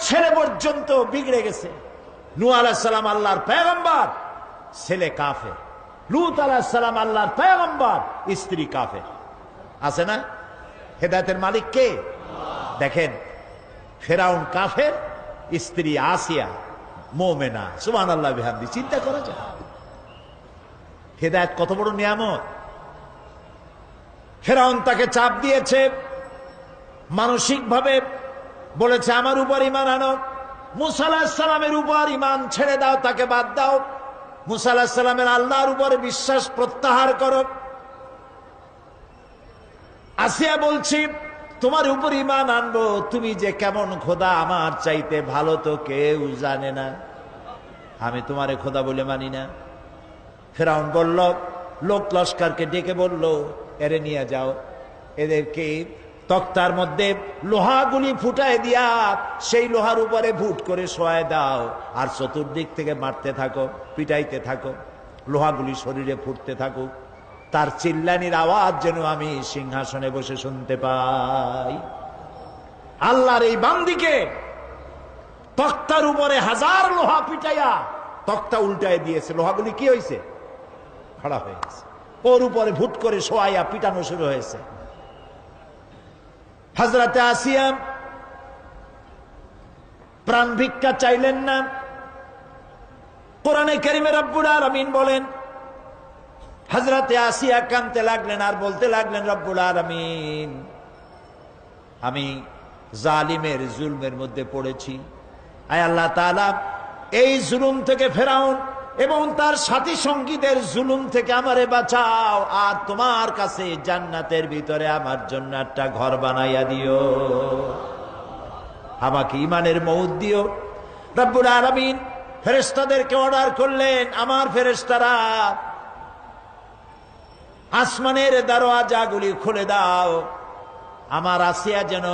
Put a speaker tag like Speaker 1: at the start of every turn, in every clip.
Speaker 1: ছেলে পর্যন্ত বিগড়ে গেছে। নূহ আলাইহিস সালাম আল্লাহর পয়গম্বর, ছেলে কাফের। লূত আলাইহিস সালাম আল্লাহর পয়গম্বর, স্ত্রী কাফের। আছে না? হেদায়েতের মালিক কে? দেখেন, ফেরাউন কাফের, স্ত্রী আসিয়া মুমিনা। সুবহানাল্লাহ বিহামদি। চিন্তা করা যায় হেদায়েত কত বড় নিয়ামত। ফেরাউন তাকে চাপ দিয়েছে, মানসিক ভাবে বলেছে আমার উপর ঈমান আনো, মূসা আলাইহিস সালামের উপর ঈমান ছেড়ে দাও, তাকে বাদ দাও, মূসা আলাইহিস সালামের আল্লাহর উপরে বিশ্বাস প্রত্যাহার করো। আসিয়া বলছি তোমার উপর ঈমান আনবো, তুমি যে কেমন খোদা আমার চাইতে ভালো তো কেউ জানে না, আমি তোমারে খোদা বলে মানি না। ফেরাউন বলল, লোক লস্করকে ডেকে বলল, এরে নিয়ে যাও, এদেরকে তক্তার মধ্যে লোহাগুলি ফুটায় দিয়া সেই লোহার উপরে ভুট করে শোয়ায় দাও, আর চতুর্দিক থেকে মারতে থাকো, পিটাইতে থাকো, লোহাগুলি শরীরে ফুটতে থাকুক, তার চিল্লানির আওয়াজ যেন আমি সিংহাসনে বসে শুনতে পাই। আল্লাহর এই বান্দিকে তক্তার উপরে হাজার লোহা পিটাইয়া তক্তা উল্টায় দিয়েছে, লোহাগুলি কি হয়েছে? খাড়া হয়ে গেছে। ওর উপরে ভুট করে শোয়াইয়া পিটানো শুরু হয়েছে। হযরতে আসিয়া প্রাণ ভিক্ষা চাইলেন না। কোরআনে কারিমে রব্বুল আলামিন বলেন, হযরতে আসিয়া কাঁদতে লাগলেন আর বলতে লাগলেন, রব্বুল আলামিন, আমি জালিমের জুলমের মধ্যে পড়েছি, আয় আল্লাহ তাআলা এই জুলুম থেকে, ফেরাউন এবং তার সাথী সঙ্গীদের জুলুম থেকে আমারে বাঁচাও, আর তোমার কাছে জান্নাতের ভিতরে আমার জন্য একটা ঘর বানাইয়া দিও, আমাকে ঈমানের মউত দিও। রব্বুল আলামিন ফেরেশতাদেরকে অর্ডার করলেন, আমার ফেরেশতারা আসমানের দরওয়াজাগুলি খুলে দাও, আমার আসিয়া যেন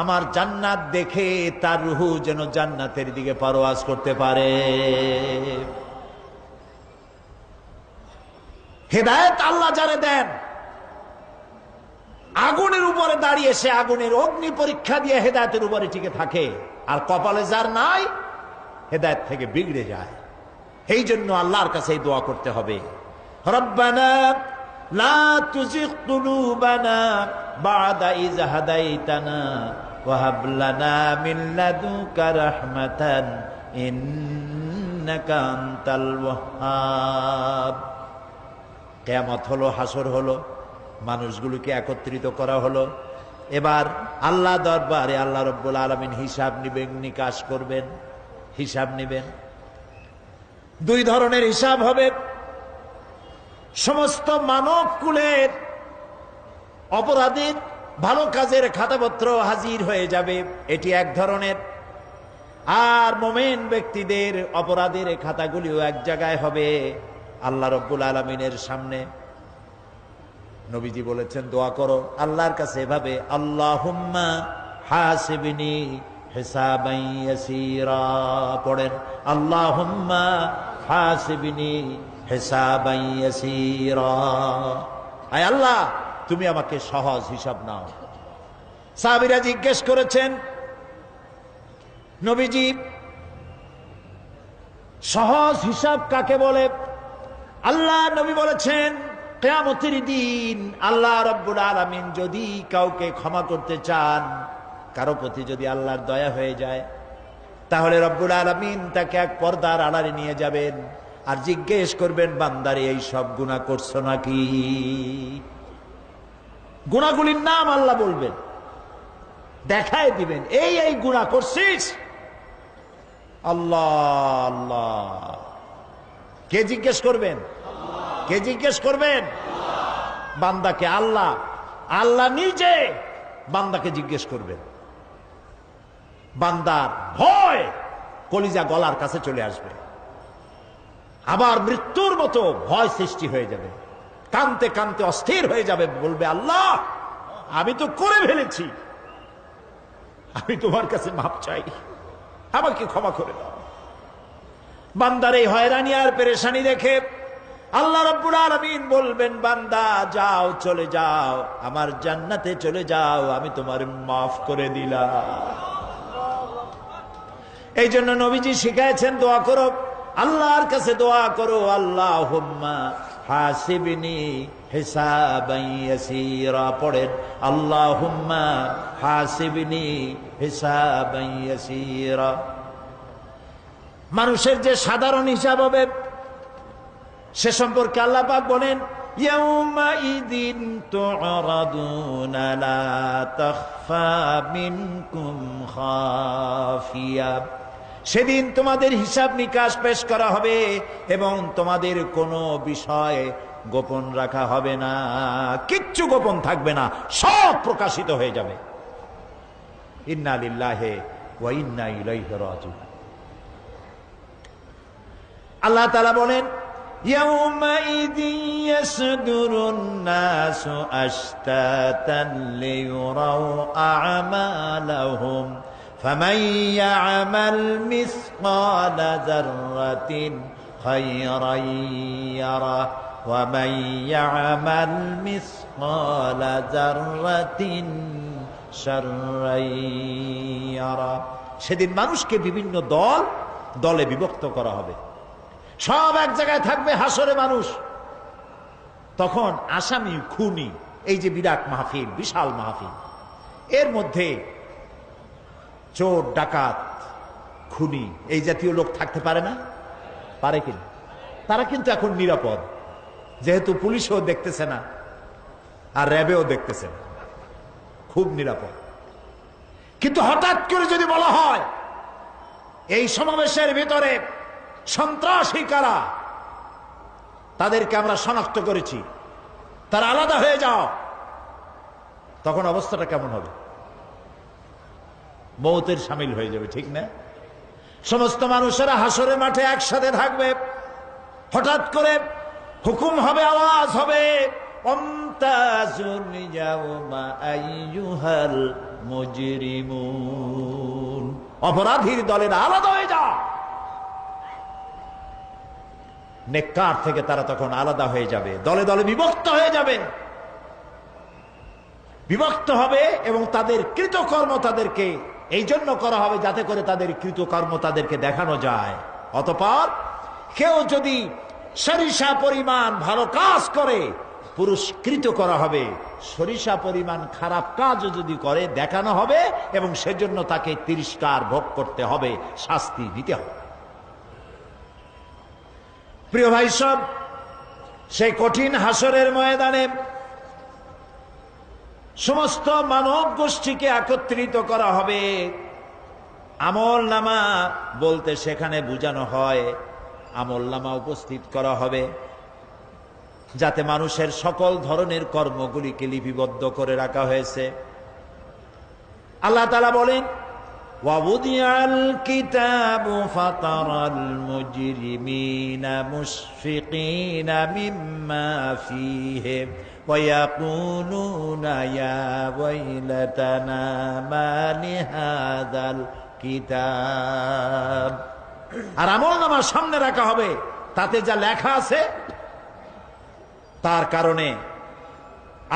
Speaker 1: আমার জান্নাত দেখে তার রূহ যেন জান্নাতের দিকে পারওয়াজ করতে পারে। হেদায়েত আল্লাহ যারে দেন, আগুনের উপরে দাঁড়িয়ে সে আগুনের অগ্নি পরীক্ষা দিয়ে হেদায়েতের উপরে টিকে থাকে, আর কপালে যার নাই হেদায়েত থেকে বিগড়ে যায়। এই জন্য আল্লাহর কাছে এই দোয়া করতে হবে, রব্বানা লা তুজিগ কুলুবানা বা'দা ইয হাদাইতানা ওয়া হাব লানা মিন লাদুনকা রাহমাতান ইন্নাকা আনতাল ওয়াহ্হাব। কিয়ামত হলো, হাসর হলো, মানুষগুলোকে একত্রিত করা হলো। এবার আল্লাহ দরবারে আল্লাহ রাব্বুল আলামিন হিসাব নিবেন, নিকাশ করবেন, হিসাব নিবেন। দুই ধরনের হিসাব হবে। সমস্ত মানব কুলের অপরাধীর ভালো কাজের খাতাপত্র হাজির হয়ে যাবে, এটি এক ধরনের। আর মুমিন ব্যক্তিদের অপরাধের খাতাগুলিও এক জায়গায় হবে আল্লাহ রাব্বুল আলামিনের সামনে। নবীজি বলেছেন, দোয়া করো আল্লাহর কাছে এভাবে, আল্লাহুম্মা হাসিবনি হিসাবান ইয়াসীরা। পড়েন, আল্লাহুম্মা হাসিবনি হিসাবান ইয়াসীরা। আয় আল্লাহ, তুমি আমাকে সহজ হিসাব নাও। সাহাবীরা জিজ্ঞেস করেছেন, নবীজি সহজ হিসাব কাকে বলে? আল্লাহ নবী বলেছেন, কিয়ামতের দিন আল্লাহ রাব্বুল আলামিন যদি কাউকে ক্ষমা করতে চান, কারো প্রতি যদি আল্লাহর দয়া হয়ে যায়, তাহলে রব্বুল আলামিন তাকে এক পর্দার আড়ালে নিয়ে যাবেন আর জিজ্ঞেস করবেন, বান্দারে এই সব গুনাহ করছো নাকি? গুনাহগুলির নাম আল্লাহ বলবেন, দেখায় দিবেন, এই এই গুনাহ করছিস। আল্লাহ আল্লাহ। কে জিজ্ঞেস করবেন? কে জিজ্ঞেস করবেন? বান্দাকে। আল্লাহ, আল্লাহ নিজে বান্দাকে জিজ্ঞেস করবেন। বান্দার ভয় কলিজা গলার কাছে চলে আসবে, আবার মৃত্যুর মতো ভয় সৃষ্টি হয়ে যাবে, কানতে কানতে অস্থির হয়ে যাবে, বলবে, আল্লাহ আমি তো করে ফেলেছি, আমি তোমার কাছে মাপ চাই, আমাকে ক্ষমা করে দাও। বান্দার এই হয়রানি আর পেরেশানি দেখে আল্লাহ রাব্বুল আলামিন বলবেন, বান্দা যাও, চলে যাও, আমার জান্নাতে চলে যাও, আমি তোমার মাফ করে দিলাম। এই জন্য নবীজি শিখাইছেন দোয়া করো, আল্লাহর কাছে দোয়া করো, আল্লাহুম্মা হাসিবনি হিসাবান ইয়াসীরা। পড়েন আল্লাহুম্মা হাসিবনি হিসাবান ইয়াসীরা। মানুষের যে সাধারণ হিসাব হবে সে সম্পর্কে আল্লাহ পাক বলেন ইয়াউমাইযিন তু'রাদুনা লা তাখফা মিনকুম খাফিয়া। সেদিন তোমাদের হিসাব নিকাশ পেশ করা হবে এবং তোমাদের কোনো বিষয় গোপন রাখা হবে না, কিচ্ছু গোপন থাকবে না, সব প্রকাশিত হয়ে যাবে। ইন্না লিল্লাহি ওয়া ইন্না ইলাইহি রাজিউন। আল্লাহ তাআলা বলেন ইয়াউমাইযিন ইয়াসদুরুন নাসু আশতাতান লিয়ুরাউ আ'মালাহুম ফামান ইয়া'মাল মিসকালা যাররাতিন খায়রান ইয়ারা ওয়া মান ইয়া'মাল মিসকালা যাররাতিন শাররান ইয়ারা। সেদিন মানুষকে বিভিন্ন দলে বিভক্ত করা হবে, সব এক জায়গায় থাকবে হাসরে মানুষ। তখন আসামি খুনি, এই যে বিরাট মাহফিল, বিশাল মাহফিল, এর মধ্যে চোর ডাকাত খুনি এই জাতীয় লোক থাকতে পারে না? পারে কিনা? তারা কিন্তু এখন নিরাপদ, যেহেতু পুলিশও দেখতেছে না আর র্যাবেও দেখতেছে না, খুব নিরাপদ। কিন্তু হঠাৎ করে যদি বলা হয় এই সমাবেশের ভিতরে সন্ত্রাসী কারা, তাদেরকে আমরা শনাক্ত করেছি, তারা আলাদা হয়ে যাও, তখন অবস্থাটা কেমন হবে? মৌতের শামিল হয়ে যাবে, ঠিক না? সমস্ত মানুষেরা হাসরের মাঠে একসাথে থাকবে, হঠাৎ করে হুকুম হবে, আওয়াজ হবে ওমতাজুল ইয়াওমা আইয়ুহাল মুজরিমুন, অপরাধীর দলেরা আলাদা হয়ে যাও। নেককার থেকে তারা তখন আলাদা হয়ে যাবে, দলে দলে বিভক্ত হয়ে যাবে, বিভক্ত হবে এবং তাদের কৃতকর্ম তাদেরকে এই জন্য করা হবে যাতে করে তাদের কৃতকর্ম তাদেরকে দেখানো যায়। অতঃপর কেউ যদি সরিষা পরিমাণ ভালো কাজ করে পুরস্কৃত করা হবে, সরিষা পরিমাণ খারাপ কাজও যদি করে দেখানো হবে এবং সেজন্য তাকে তিরস্কার ভোগ করতে হবে, শাস্তি দিতে হবে। প্রিয় ভাই সব, সেই কঠিন হাসরের ময়দানে সমস্ত মানব গোষ্ঠীকে একত্রিত করা হবে। আমল নামা বলতে সেখানে বোঝানো হয় আমল নামা উপস্থিত করা হবে, যাতে মানুষের সকল ধরনের কর্মগুলিকে লিপিবদ্ধ করে রাখা হয়েছে। আল্লাহ তাআলা বলেন وَوُضِعَ الْكِتَابُ فَتَرَى الْمُجْرِمِينَ مُشْفِقِينَ مِمَّا فِيهِ وَيَقُولُونَ يَا وَيْلَتَنَا مَا لِهَذَا الْكِتَابِ। আর আমলনামা সামনে রাখা হবে, তাতে যা লেখা আছে তার কারণে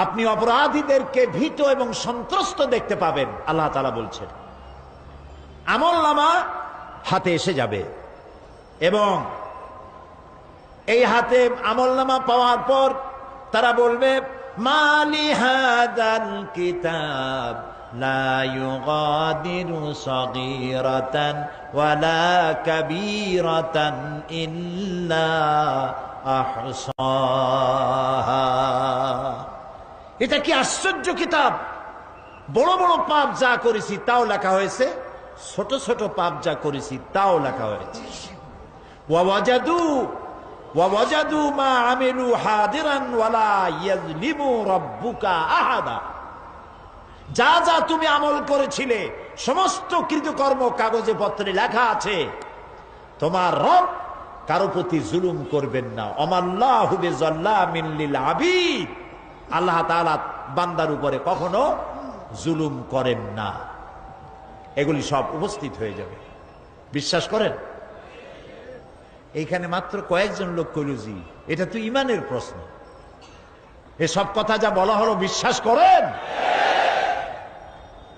Speaker 1: আপনি অপরাধীদেরকে ভীত এবং সন্ত্রস্ত দেখতে পাবেন। আল্লাহ তাআলা বলছেন আমলনামা হাতে এসে যাবে এবং এই হাতে আমলনামা পাওয়ার পর তারা বলবে মালি হাদাল কিতাব লা ইউগাদিরু সাগীরাতান ওয়ালা কাবীরাতান ইল্লা আহসাহা। এটা কি আশ্চর্য কিতাব! বড় বড় পাপ যা করেছি তাও লেখা হয়েছে, ছোট ছোট পাপ যা করেছি তাও লেখা হয়েছে। ওয়াজাদু মা আমিলু হাদিরান ওয়ালা ইয়াজলিমু রাব্বুকা আহাদা। যা যা তুমি আমল করেছিলে সমস্ত কৃতকর্ম কাগজে পত্রে লেখা আছে। তোমার রব কারো প্রতি জুলুম করবেন না। ওমাল্লাহু বিযাল্লামিন লিল আবিদ। আল্লাহ তাআলা বান্দার উপরে কখনো জুলুম করেন না। এগুলি সব উপস্থিত হয়ে যাবে, বিশ্বাস করেন? এইখানে মাত্র কয়েকজন লোক কইল জি, এটা তো ইমানের প্রশ্ন। এসব কথা যা বলা হলো বিশ্বাস করেন?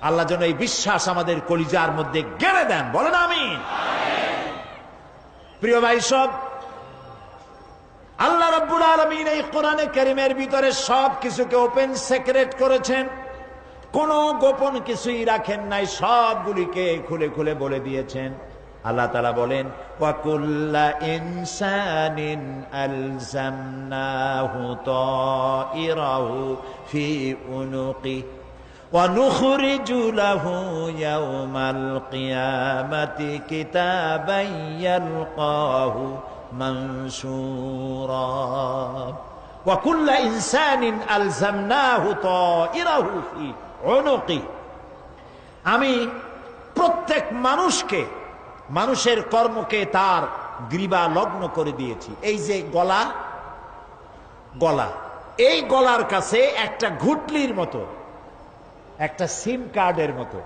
Speaker 1: আল্লাহ যেন এই বিশ্বাস আমাদের কলিজার মধ্যে গেড়ে দেন, বলেন আমিন। প্রিয় ভাই সব, আল্লাহ রাব্বুল আলামিন এই কোরআনে কারীমের ভিতরে সব কিছুকে ওপেন সিক্রেট করেছেন, কোনো গোপন কিছুই রাখেন নাই, সবগুলিকে খুলে খুলে বলে দিয়েছেন। আল্লাহ তাআলা বলেন, ওয়া কুল্লা ইনসানিন আলজামনাহু তাইরাহু ফি উনুকি ওয়া নুখরিজু লাহু ইয়াওমাল কিয়ামাতি কিতাবান ইয়ালকাহু মানসুরা ওয়া কুল্লা ইনসানিন আলজামনাহু তাইরাহু ফি উনুকি। আমি প্রত্যেক মানুষকে, মানুষের কর্মকে তার গ্রীবা লগ্ন করে দিয়েছি। এই যে গলা, গলা, এই গলার কাছে একটা ঘুটলির মতো, একটা সিম কার্ডের মতো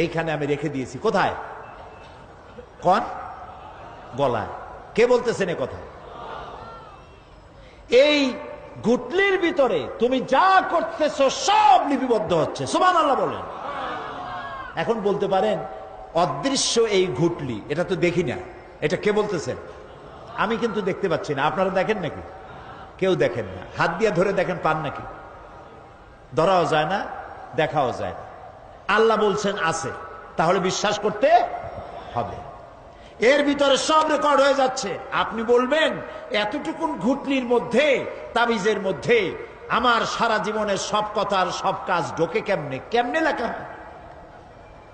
Speaker 1: এইখানে আমি রেখে দিয়েছি। কোথায়? কোন গলায়? কে বলতেছেন এ কথা? এই ঘুটলির ভিতরে তুমি যা করতেছো সব লিপিবদ্ধ হচ্ছে। সুবহানাল্লাহ বলেন। এখন বলতে পারেন অদৃশ্য এই ঘুটলি, এটা তো দেখি না, এটা কে বলতেছেন? আমি কিন্তু দেখতে পাচ্ছি না। আপনারা দেখেন নাকি? কেউ দেখেন না। হাত দিয়ে ধরে দেখেন, পান নাকি? ধরাও যায় না, দেখাও যায় না। আল্লাহ বলছেন আছে, তাহলে বিশ্বাস করতে হবে। এর ভিতরে সব রেকর্ড হয়ে যাচ্ছে। আপনি বলবেন এতটুকুন ঘুটলির মধ্যে, তাবিজের মধ্যে আমার সারা জীবনের সব কথার সব কাজ ঢোকে কেমনে? কেমনে লেখা হয়?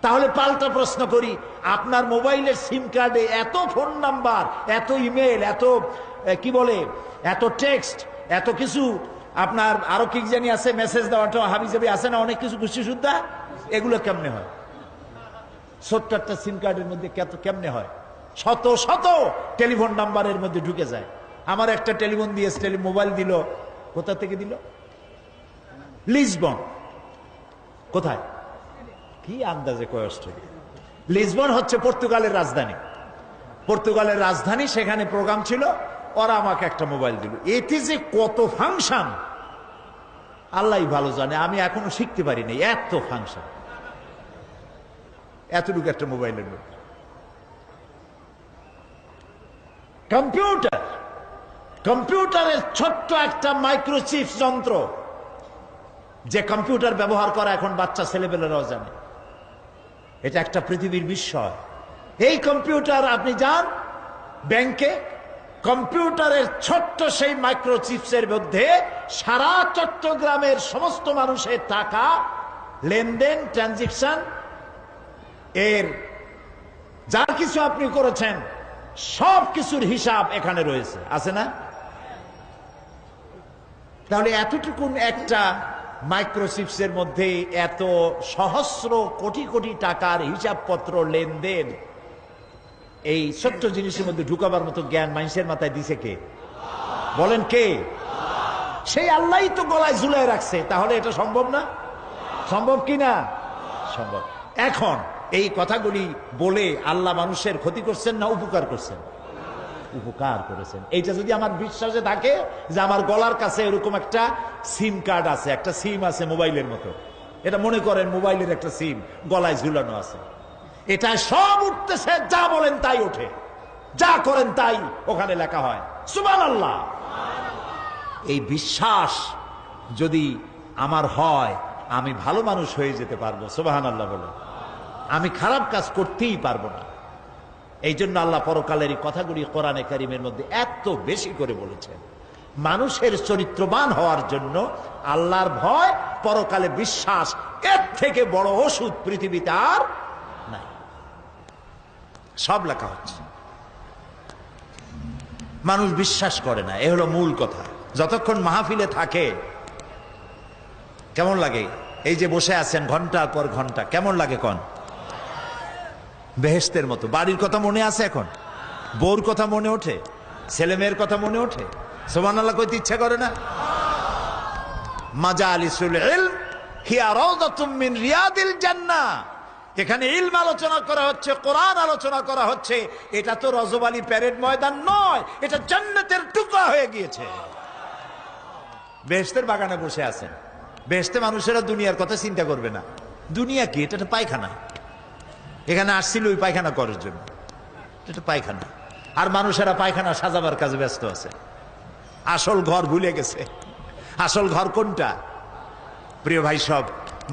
Speaker 1: তাহলে পাল্টা প্রশ্ন করি, আপনার মোবাইলের সিম কার্ডে এত ফোন নাম্বার, এত ইমেল, এত কি বলে, এত টেক্সট, এত কিছু, আপনার আরো কি জানি আছে, মেসেজ দেওয়াটা হাবিজাবি আছে না, অনেক কিছু খুশি সুদ্ধা, এগুলো কেমনে হয়? ছোট্ট একটা সিম কার্ডের মধ্যে কেমনে হয়? শত শত টেলিফোন নাম্বারের মধ্যে ঢুকে যায়। আমার একটা টেলিফোন দিয়ে মোবাইল দিল, কোথা থেকে দিল? লিসবন। কোথায়? কি আন্দাজে কষ্ট। লিসবন হচ্ছে পর্তুগালের রাজধানী। পর্তুগালের রাজধানী, সেখানে প্রোগ্রাম ছিল, ওরা আমাকে একটা মোবাইল দিল। এতে যে কত ফাংশন আল্লাহই ভালো জানে, আমি এখনো শিখতে পারিনি এত ফাংশন, এতটুকু একটা মোবাইলের মধ্যে। কম্পিউটার, কম্পিউটারের ছোট্ট একটা মাইক্রোচিপ যন্ত্র, যে কম্পিউটার ব্যবহার করা এখন বাচ্চা ছেলেপেলেরাও জানে। এটা একটা পৃথিবীর বিস্ময়। এই কম্পিউটার, আপনি যান ব্যাংকে, কম্পিউটারের ছোট্ট সেই মাইক্রোচিপসের মধ্যে সারা চট্টগ্রামের সমস্ত মানুষের টাকা লেনদেন, ট্রানজেকশন, এর যা কিছু আপনি করেছেন সব কিছুর হিসাব এখানে রয়েছে, আছে না? তাহলে এতটুকুন একটা মাইক্রোচিপসের মধ্যে এত সহস্র কোটি কোটি টাকার হিসাবপত্র, লেনদেন, এই ছোট্ট জিনিসের মধ্যে ঢুকাবার মতো জ্ঞান মানুষের মাথায় দিছে কে? বলেন কে? সেই আল্লাহই তো গলায় ঝুলায় রাখছে। তাহলে এটা সম্ভব না? সম্ভব কি না? সম্ভব। এখন এই কথাগুলি বলে আল্লাহ মানুষের ক্ষতি করছেন না উপকার করছেন? উপকার করেছেন। এইটা যদি আমার বিশ্বাসে থাকে যে আমার গলার কাছে এরকম একটা সিম কার্ড আছে, একটা সিম আছে মোবাইলের মতো, এটা মনে করেন মোবাইলের একটা সিম গলায় ঝুলানো আছে, এটা সব উঠতেছে, যা বলেন তাই ওঠে, যা করেন তাই ওখানে লেখা হয়। সুবহানাল্লাহ। এই বিশ্বাস যদি আমার হয়, আমি ভালো মানুষ হয়ে যেতে পারবো। সুবহানাল্লাহ বলে। আমি খারাপ কাজ করতেই পারবো না। এই জন্য আল্লাহ পরকালের এই কথাগুলি কোরআনে কারীমের মধ্যে এত বেশি করে বলেছেন। মানুষের চরিত্রবান হওয়ার জন্য আল্লাহর ভয়, পরকালে বিশ্বাস, এর থেকে বড় ওষুধ পৃথিবীতে আর নাই। সব লেখা হচ্ছে। মানুষ বিশ্বাস করে না, এ হলো মূল কথা। যতক্ষণ মাহফিলে থাকে কেমন লাগে? এই যে বসে আছেন ঘন্টার পর ঘন্টা, কেমন লাগে? কোন বেহেশতের মতো। বাড়ির কথা মনে আছে? এখন বউর কথা মনে ওঠে? ছেলে মেয়ের কথা মনে ওঠে? সুবহানাল্লাহ কইতে ইচ্ছা করে না? মাজালিসুল ইলম হিয়া রাউযাতুম মিন রিয়াদিল জান্নাহ। এখানে ইলম আলোচনা করা হচ্ছে, কোরআন আলোচনা করা হচ্ছে। এটা তো রজবালি প্যারেড ময়দান নয়, এটা জান্নাতের টুকরা হয়ে গিয়েছে। বেহেশতের বাগানে বসে আছেন। বেহেশতে মানুষেরা দুনিয়ার কথা চিন্তা করবে না, দুনিয়া কি? এটা একটা পায়খানা। এখানে আসছিল ওই পায়খানা করার জন্য। এটা পায়খানা। আর মানুষেরা পায়খানা সাজাবার কাজে ব্যস্ত আছে, আসল ঘর ভুলে গেছে। আসল ঘর কোনটা? প্রিয় ভাই, সব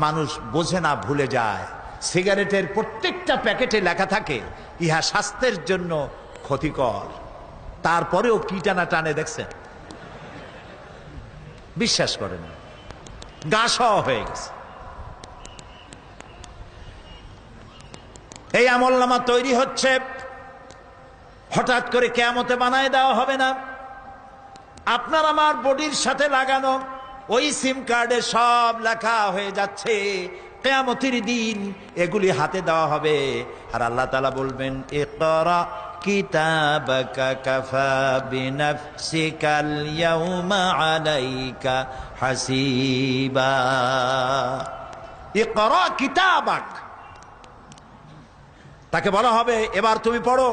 Speaker 1: মানুষ বোঝে না, ভুলে যায়। সিগারেটের প্রত্যেকটা প্যাকেটে লেখা থাকে ইহা স্বাস্থ্যের জন্য ক্ষতিকর, তারপরেও কি টানা টানে দেখছেন? বিশ্বাস করেন, গা সহ হয়ে গেছে। এই আমলনামা তৈরি হচ্ছে, হঠাৎ করে কিয়ামতে বানায় দেওয়া হবে না। আপনার আমার বডির সাথে লাগানো ওই সিম কার্ডে সব লেখা হয়ে যাচ্ছে। কিয়ামতের দিন এগুলি হাতে দেওয়া হবে, আর আল্লাহ তাআলা বলবেন, ইকরা কিতাবাকা কাফা বিনাফসিকাল ইয়াউমা আলাইকা হাসিবা। ইকরা কিতাবাক, তাকে বলা হবে এবার তুমি পড়ো।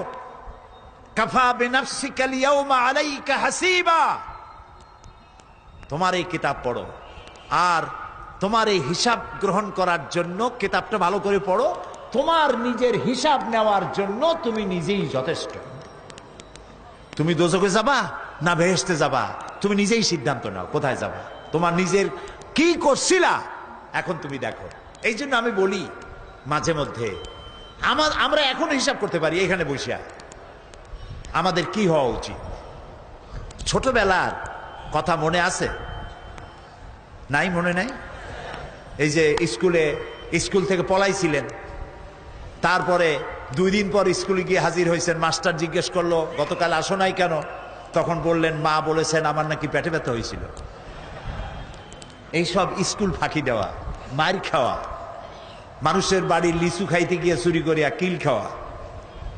Speaker 1: কাফা বিনাফসিকাল ইয়াউমা আলাইকা হাসিবা, তোমার এই কিতাব পড়ো, আর তোমার এই হিসাব গ্রহণ করার জন্য কিতাবটা ভালো করে পড়ো। তোমার নিজের হিসাব নেওয়ার জন্য তুমি নিজেই যথেষ্ট। তুমি দোজখে যাবা না বেহেশতে যাবা, তুমি নিজেই সিদ্ধান্ত নাও কোথায় যাবা। তোমার নিজের কি করছিলা এখন তুমি দেখো। এই জন্য আমি বলি মাঝে মধ্যে আমরা এখন হিসাব করতে পারি এখানে বসিয়া আমাদের কি হওয়া উচিত। ছোটবেলার কথা মনে আছে? নাই? মনে নাই? এই যে স্কুল থেকে পলাইছিলেন, তারপরে 2 দিন পর স্কুলে গিয়ে হাজির হয়েছেন, মাস্টার জিজ্ঞেস করলো গতকাল আসো নাই কেন? তখন বললেন মা বলেছেন আমার নাকি পেটে ব্যথা হয়েছিল। এইসব স্কুল ফাঁকি দেওয়া, মার খাওয়া, মানুষের বাড়ির লিচু খাইতে গিয়ে চুরি করিয়া কিল খাওয়া,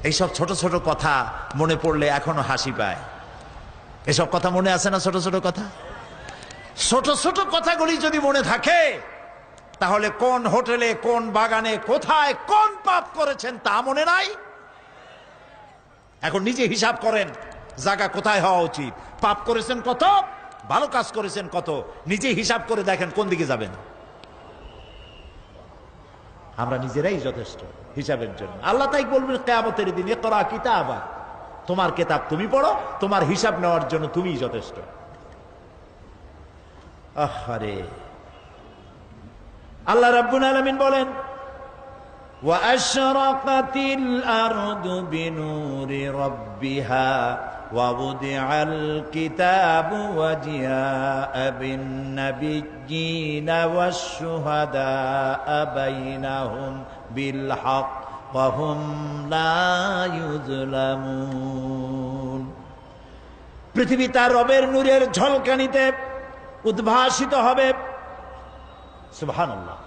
Speaker 1: এইসব ছোট ছোট কথা মনে পড়লে এখনো হাসি পায়। এসব কথা মনে আছে না? ছোট ছোট কথা, ছোট ছোট কথাগুলি যদি মনে থাকে তাহলে কোন হোটেলে, কোন বাগানে, কোথায় কোন পাপ করেছেন তা মনে নাই? এখন নিজে হিসাব করেন জায়গা কোথায় হওয়া উচিত, পাপ করেছেন কত, ভালো কাজ করেছেন কত, নিজে হিসাব করে দেখেন কোন দিকে যাবেন। আমরা নিজেরাই যথেষ্ট হিসাবের জন্য। আল্লাহ তাই বলবেন কিয়ামতের দিন, ইকরা কিতাবা, তোমার কিতাব তুমি পড়ো, তোমার হিসাব নেওয়ার জন্য তুমিই যথেষ্ট। আহারে, আল্লাহ রাব্বুল আলামিন বলেন, ওয়া আশরাকাতিল আরদু বিনুরি রাব্বিহা ওয়া বুদিআল কিতাবু ওয়া জিআআ বিন নাবিয়্যিনা ওয়াশ শুহাদাআ বাইনাহুম বিল হক ওয়া হুম লা ইউযলামুন। পৃথিবী তার রবের নূরের ঝলকানিতে উদ্ভাসিত হবে। সুবহানাল্লাহ,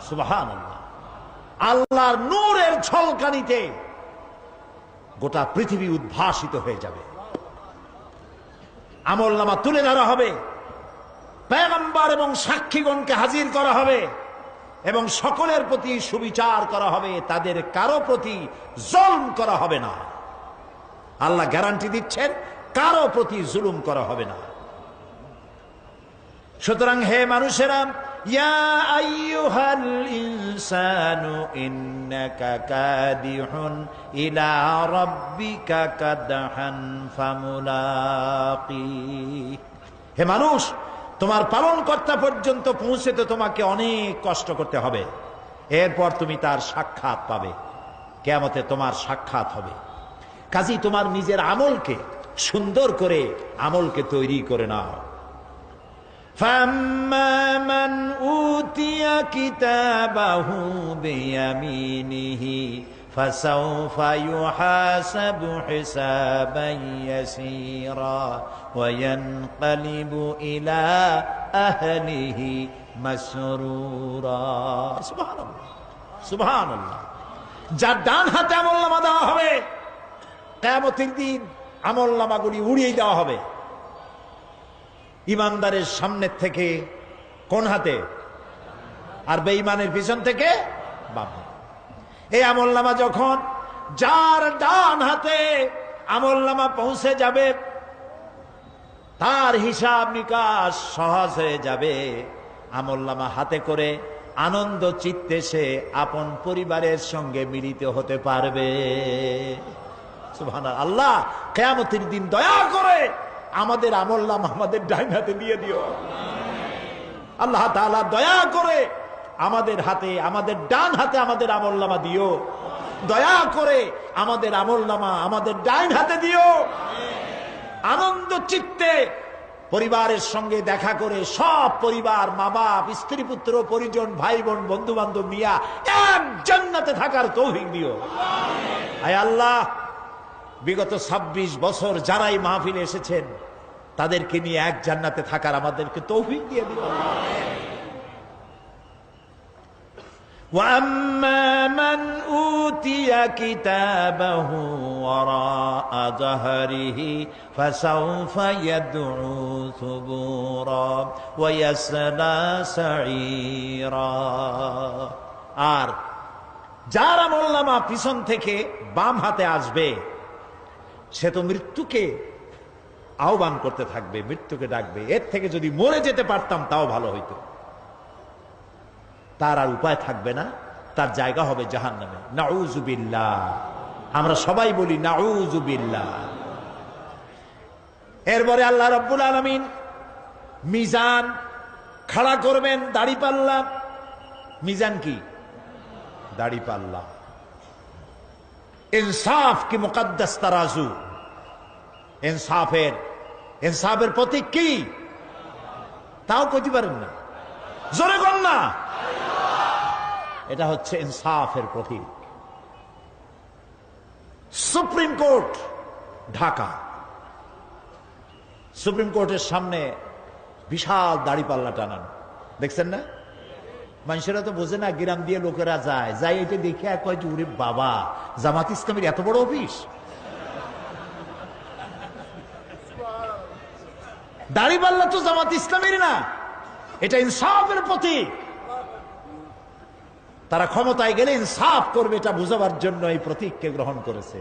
Speaker 1: সুবহানাল্লাহ। আল্লাহর নূরের ঝলকানিতে গোটা পৃথিবী উদ্ভাসিত হয়ে যাবে। আমলনামা তুলে ধরা হবে, পয়গম্বর এবং সাক্ষীগণকে হাজির করা হবে এবং সকলের প্রতি সুবিচার করা হবে, তাদের কারো প্রতি জুলুম করা হবে না। আল্লাহ গ্যারান্টি দিচ্ছেন কারো প্রতি জুলুম করা হবে না। সুতরাং হে মানুষেরা, ইয়া আইয়ুহাল ইনসানু ইন্নাকা কাদিহুন ইলা রাব্বিকা কাদহান ফামুলাকি। হে মানুষ, তোমার পালনকর্তা পর্যন্ত পৌঁছতে তোমাকে অনেক কষ্ট করতে হবে, এরপর তুমি তার সাক্ষাৎ পাবে। কিয়ামতে তোমার সাক্ষাৎ হবে। কাজেই তোমার নিজের আমলকে সুন্দর করে আমলকে তৈরি করে নাও। فَأَمَّا مَنْ أُوتِيَ كِتَابَهُ بِيَمِينِهِ فَسَوْفَ يُحَاسَبُ حِسَابًا يَسِيرًا وَيَنْقَلِبُ إِلَى أَهْلِهِ مسرورا। সুবহানাল্লাহ, সুবহানাল্লাহ। যার ডান হাতে আমলনামা দেওয়া হবে, কিয়ামতের দিন আমলনামাগুলি উড়িয়ে দেওয়া হবে ইমানদারের সামনের থেকে কোন হাতে, আর বেঈমানের পিছন থেকে বাম হাতে। এই আমলনামা যখন যার ডান হাতে আমলনামা পৌঁছে যাবে, তার হিসাব নিকাশ সহজ হয়ে যাবে। আমলনামা হাতে করে আনন্দ চিত্তে সে আপন পরিবারের সঙ্গে মিলিত হতে পারবে। সুবহানাল্লাহ। আল্লাহ কিয়ামতের দিন দয়া করে আমাদের আমলনামা আমাদের ডাইন হাতে দিয়ে দিও। আল্লাহ তাআলা দয়া করে আমাদের হাতে, আমাদের ডান হাতে আমাদের আমলনামা দিও। দয়া করে আমাদের আমলনামা আমাদের ডাইন হাতে দিও। আনন্দ চিত্তে পরিবারের সঙ্গে দেখা করে সব পরিবার, মা বাপ, স্ত্রী পুত্র পরিজন, ভাই বোন, বন্ধু বান্ধব নিয়া এক জান্নাতে থাকার তৌফিক দিও। আয় আল্লাহ, বিগত 26 বছর যারাই মাহফিলে এসেছেন তাদেরকে নিয়ে এক জান্নাতে থাকার আমাদেরকে তৌফিক দিয়ে দিও। وَأَمَّا مَنْ أُوتِيَ كِتَابَهُ وَرَاءَ ظَهْرِهِ فَسَوْفَ يَدْعُو ثُبُورًا وَيَصْلَى سَعِيرًا। আর যার আমলনামা পিছন থেকে বাম হাতে আসবে সে তো মৃত্যুকে আহ্বান করতে থাকবে, মৃত্যুকে ডাকবে। এর থেকে যদি মরে যেতে পারতাম তাও ভালো হইতো। তার আর উপায় থাকবে না, তার জায়গা হবে জাহান্নামে। নাউযুবিল্লাহ। আমরা সবাই বলি নাউযুবিল্লাহ। এরপরে আল্লাহ রাব্বুল আলামিন মিজান খাড়া করবেন, দাড়িপাল্লা। মিজান কি? দাড়িপাল্লা। ইনসাফ কি মুকদ্দাস তারাজু। ইনসাফের প্রতীক কি? তাও কইতে পারেন না, জোরে বল না। এটা হচ্ছে ইনসাফের প্রতীক। সুপ্রিম কোর্ট ঢাকা, সুপ্রিম কোর্টের সামনে বিশাল দাড়িপাল্লা টানানো, দেখছেন না? মানুষেরা তো বোঝে না, গ্রাম দিয়ে লোকেরা যায়, যাই এটা দেখে আর কয় যে ওরে বাবা, জামাত ইসলামের এত বড় অফিস। দাড়িপাল্লা তো জামাত ইসলামের না, এটা ইনসাফের প্রতীক। তারা ক্ষমতায় গেলে ইনসাফ করবে এটা বুঝাবার জন্য এই প্রতীককে গ্রহণ করেছে।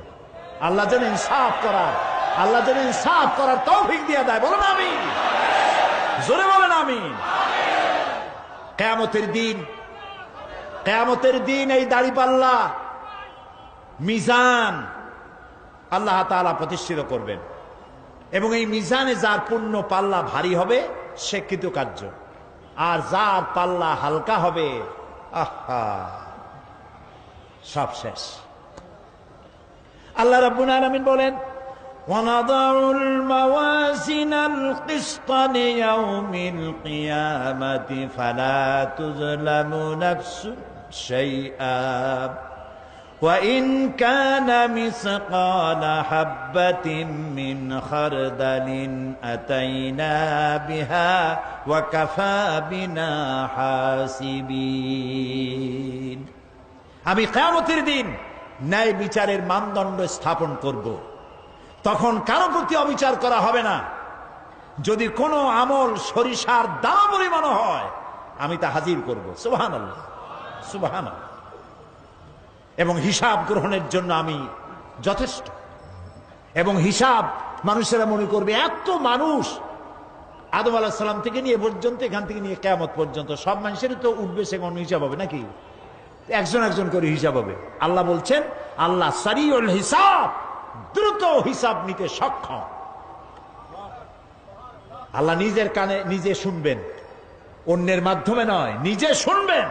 Speaker 1: আল্লাহ যেন ইনসাফ করার তৌফিক দিয়ে দেয়। বলেন আমিন, জোরে বলেন আমিন। কিয়ামতের দিন এই দাড়িপাল্লা মিজান আল্লাহ তাআলা প্রতিষ্ঠিত করবেন, এবং এই মিজানে যার পুণ্য পাল্লা ভারী হবে সে কৃতকার্য, আর যার পাল্লা হালকা হবে আহা সব শেষ। আল্লাহ রাব্বুল আলামিন বলেন, وَنَضَعُ الْمَوَازِينَ الْقِسْطَ لِيَوْمِ الْقِيَامَةِ فَلَا تُظْلَمُ نَفْسٌ شَيْئًا وَإِنْ كَانَ مِثْقَالَ حَبَّةٍ مِّنْ خَرْدَلٍ أَتَيْنَا بِهَا وَكَفَى بِنَا حَاسِبِينَ। আমি কিয়ামতের দিন ন্যায় বিচারের মানদণ্ড স্থাপন করব। তখন কারো প্রতি অবিচার করা হবে না। যদি কোনো আমল সরিষার দানা পরিমাণ হয় আমি তা হাজির করব। সুবহানাল্লাহ, সুবহানাল্লাহ। এবং হিসাব গ্রহণের জন্য আমি যথেষ্ট। এবং হিসাব মানুষেরা মনে করবে এত মানুষ, আদম আলাইহিস সালাম থেকে নিয়ে পর্যন্ত, এখান থেকে নিয়ে কিয়ামত পর্যন্ত সব মানুষেরই তো উঠবে সে কোন হিসাব হবে নাকি? একজন একজন করে হিসাব হবে। আল্লাহ বলছেন, আল্লাহ সারিউল হিসাব, দ্রুত হিসাব নিতে সক্ষম। আল্লাহ নিজের কানে নিজে শুনবেন, অন্যের মাধ্যমে নয়, নিজে শুনবেন।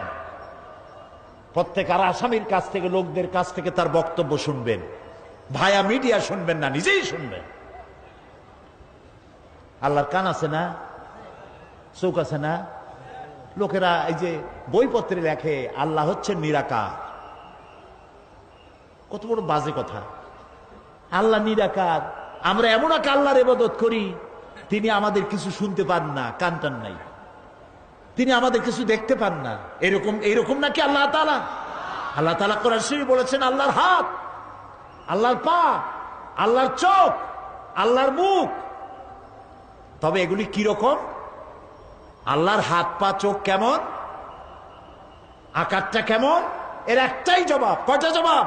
Speaker 1: প্রত্যেক আর আসামির কাছ থেকে, লোকদের কাছ থেকে তার বক্তব্য শুনবেন, ভায়া মিডিয়া শুনবেন না, নিজেই শুনবেন। আল্লাহর কান আছে না, চোখ আছে না? লোকেরা এই যে বইপত্রে লেখে আল্লাহ হচ্ছেন নিরাকার, কত বড় বাজে কথা। আল্লাহ নিরাকার, আমরা এমন এক আল্লাহর ইবাদত করি তিনি আমাদের কিছু শুনতে পান না, কান টান নাই, তিনি আমাদের কিছু দেখতে পান না। এরকম নাকি আল্লাহ তাআলা? আল্লাহ তাআলা কোরআন শরীফে বলেছেন আল্লাহর হাত, আল্লাহর পা, আল্লাহর চোখ, আল্লাহর মুখ। তবে এগুলি কি রকম? আল্লাহর হাত, পা, চোখ কেমন, আকারটা কেমন? এর একটাই জবাব। কয়টা জবাব?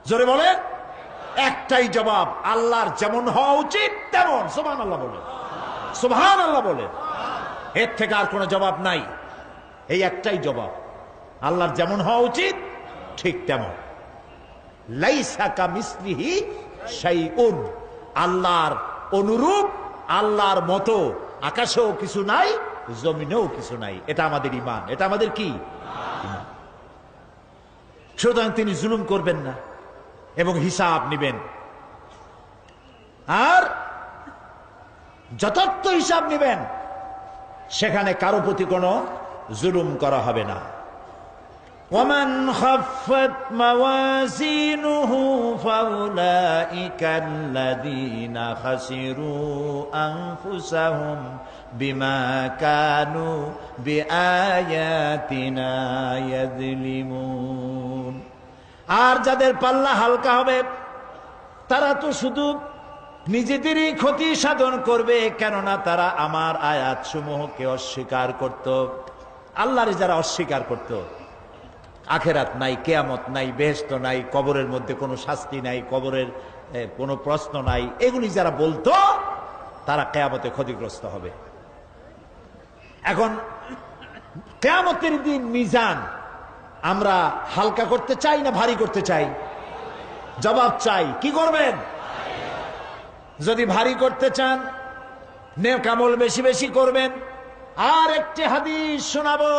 Speaker 1: জোরে বলেন। একটাই জবাব, আল্লাহর যেমন হওয়া উচিত তেমন। সুবহানাল্লাহ বলে, সুবহানাল্লাহ বলে। এর থেকে আর কোনো জবাব নাই। এই একটাই জবাব। আল্লাহর যেমন হওয়া উচিত ঠিক তেমন। লাইসা কামিসলিহি শাইউন, আল্লাহর অনুরূপ, আল্লাহর মতো আকাশেও কিছু নাই, জমিনেও কিছু নাই। এটা আমাদের ঈমান, এটা আমাদের কি ঈমান। সুতরাং তিনি জুলুম করবেন না এবং হিসাব নেবেন, আর যথার্থ হিসাব নেবেন। সেখানে কারো প্রতি কোনো জুলুম করা হবে না। ومن خفت موازينه فأولئك الذين خسروا أنفسهم بما كانوا بآياتنا يظلمون। আর যাদের পাল্লা হালকা হবে তারা তো শুধু নিজেদেরই ক্ষতি সাধন করবে, কেননা তারা আমার আয়াত সমূহকে অস্বীকার করত। আল্লাহর যারা অস্বীকার করত, আখেরাত নাই, কিয়ামত নাই, বেহেশত নাই, কবরের মধ্যে কোনো শাস্তি নাই, কবরের কোনো প্রশ্ন নাই, এগুলি যারা বলতো তারা কিয়ামতে ক্ষতিগ্রস্ত হবে। এখন কিয়ামতের দিন মিজান আমরা হালকা করতে চাই না ভারী করতে চাই? জবাব চাই। কি করবেন? যদি ভারী করতে চান নেক আমল বেশি বেশি করবেন। আর একটি হাদিস শোনাবো,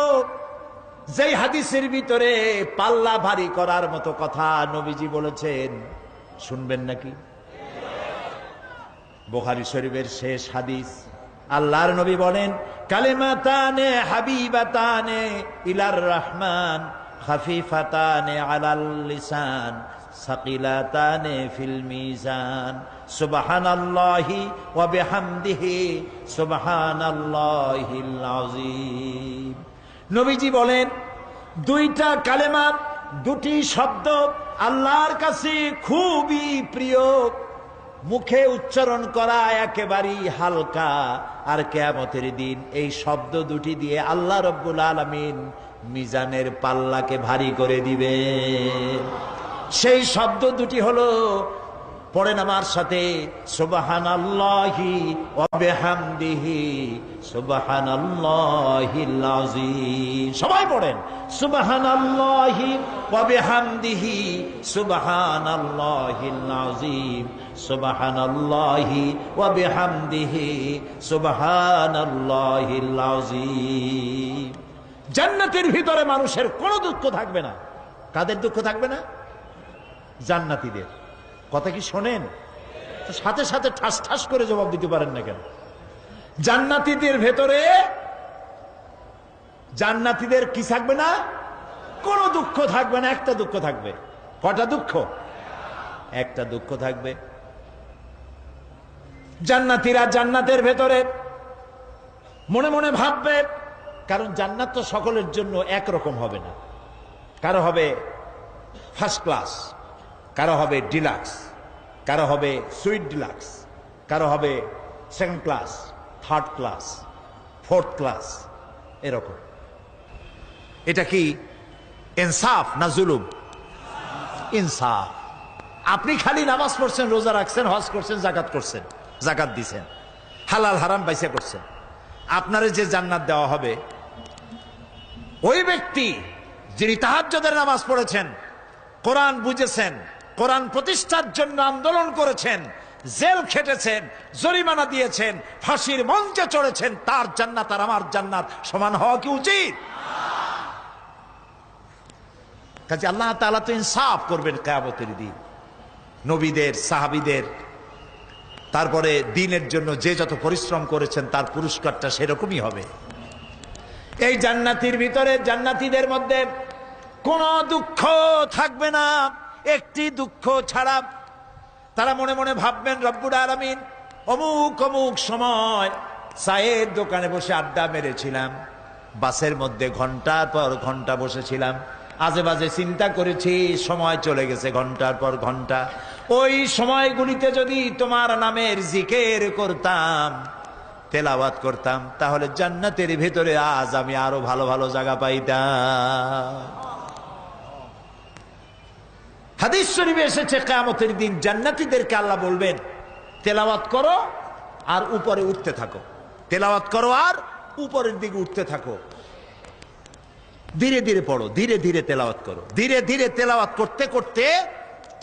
Speaker 1: যেই হাদিসের ভিতরে পাল্লা ভারী করার মতো কথা নবীজি বলেছেন। শুনবেন নাকি? বুখারী শরীফের শেষ হাদিস। আল্লাহর নবী বলেন, কালিমাতানে হাবিবাতানে ইলার রহমান খাফিফাতানে আলাল লিসান সাকিলাতানে ফিল মিজান সুবহানাল্লাহি ওয়া বিহামদিহি সুবহানাল্লাহিল আযীম। নবীজি বলেন, দুইটা কালেমা, দুটি শব্দ আল্লাহর কাছে খুবই প্রিয়, মুখে উচ্চারণ করা একেবারেই হালকা। আর কিয়ামতের দিন এই শব্দ দুটি দিয়ে আল্লাহ রাব্বুল আলামিন মিজানের পাল্লাকে ভারী করে দিবে। সেই শব্দ দুটি হলো, পড়েন আমার সাথে, সুবহানাল্লাহি ওয়া বিহামদিহি সুবহানাল্লাহিল আযীম। সবাই পড়েন, সুবহানাল্লাহি ওয়া বিহামদিহি সুবহানাল্লাহিল আযীম সুবহানাল্লাহি ওয়া বিহামদিহি সুবহানাল্লাহিল আযীম। জান্নাতের ভিতরে মানুষের কোনো দুঃখ থাকবে না। কাদের দুঃখ থাকবে না? জান্নাতীদের। কথা কি শোনেন? সাথে সাথে ঠাস ঠাস করে জবাব দিতে পারেন না কেন? জান্নাতীদের ভেতরে, জান্নাতীদের কি থাকবে না? কোনো দুঃখ থাকবে না। একটা দুঃখ থাকবে। কটা দুঃখ? একটা দুঃখ থাকবে। জান্নাতীরা জান্নাতের ভেতরে মনে মনে ভাববে, কারণ জান্নাত তো সকলের জন্য একরকম হবে না। কারো হবে ফার্স্ট ক্লাস, কারো হবে ডিলাক্স, কারো হবে সুইট ডিলাক্স, কারো হবে second class, third class, fourth class, এরকম। এটা কি ইনসাফ না জুলুম? ইনসাফ। আপনি খালি নামাজ পড়ছেন, রোজা রাখছেন, হজ করছেন, জাকাত করছেন, জাকাত দিছেন, হালাল হারাম বাইসা করছেন, আপনারে যে জান্নাত দেওয়া হবে, ওই ব্যক্তি যিনি তাহাজ্জুদের নামাজ পড়েছেন, কোরআন বুঝেছেন, কোরআন প্রতিষ্ঠার জন্য আন্দোলন করেছেন, জেল খেটেছেন, জরিমানা দিয়েছেন, ফাঁসির মঞ্চে চড়েছেন, তার জান্নাত আর আমার জান্নাত সমান হওয়া কি উচিত? কাজে আল্লাহ তাআলা তো ইনসাফ করবেন কিয়ামতের দিন। নবীদের, সাহাবীদের, তারপরে দিনের জন্য যে যত পরিশ্রম করেছেন তার পুরস্কারটা সেরকমই হবে। এই জান্নাতির ভিতরে, জান্নাতীদের মধ্যে কোনো দুঃখ থাকবে না, একটি দুঃখ ছাড়া। তারা মনে মনে ভাববেন, রব্বুল আলামিন, অমুক অমুক সময় চায়ের দোকানে বসে আড্ডা মেরেছিলাম, বাসের মধ্যে ঘন্টার পর ঘন্টা বসেছিলাম, আজে বাজে চিন্তা করেছি, সময় চলে গেছে ঘন্টার পর ঘন্টা। ওই সময়গুলিতে যদি তোমার নামের জিকির করতাম, তেলাওয়াত করতাম, তাহলে জান্নাতের ভিতরে আজ আমি আরো ভালো ভালো জায়গা পাইতাম। হাদিস শরীফে এসেছে, কিয়ামতের দিন জান্নাতীদেরকে আল্লাহ বলবেন, তেলাওয়াত করো আর উপরে উঠতে থাকো, তেলাওয়াত করো আর উপরের দিকে উঠতে থাকো। ধীরে ধীরে পড়ো, ধীরে ধীরে তেলাওয়াত করো। ধীরে ধীরে তেলাওয়াত করতে করতে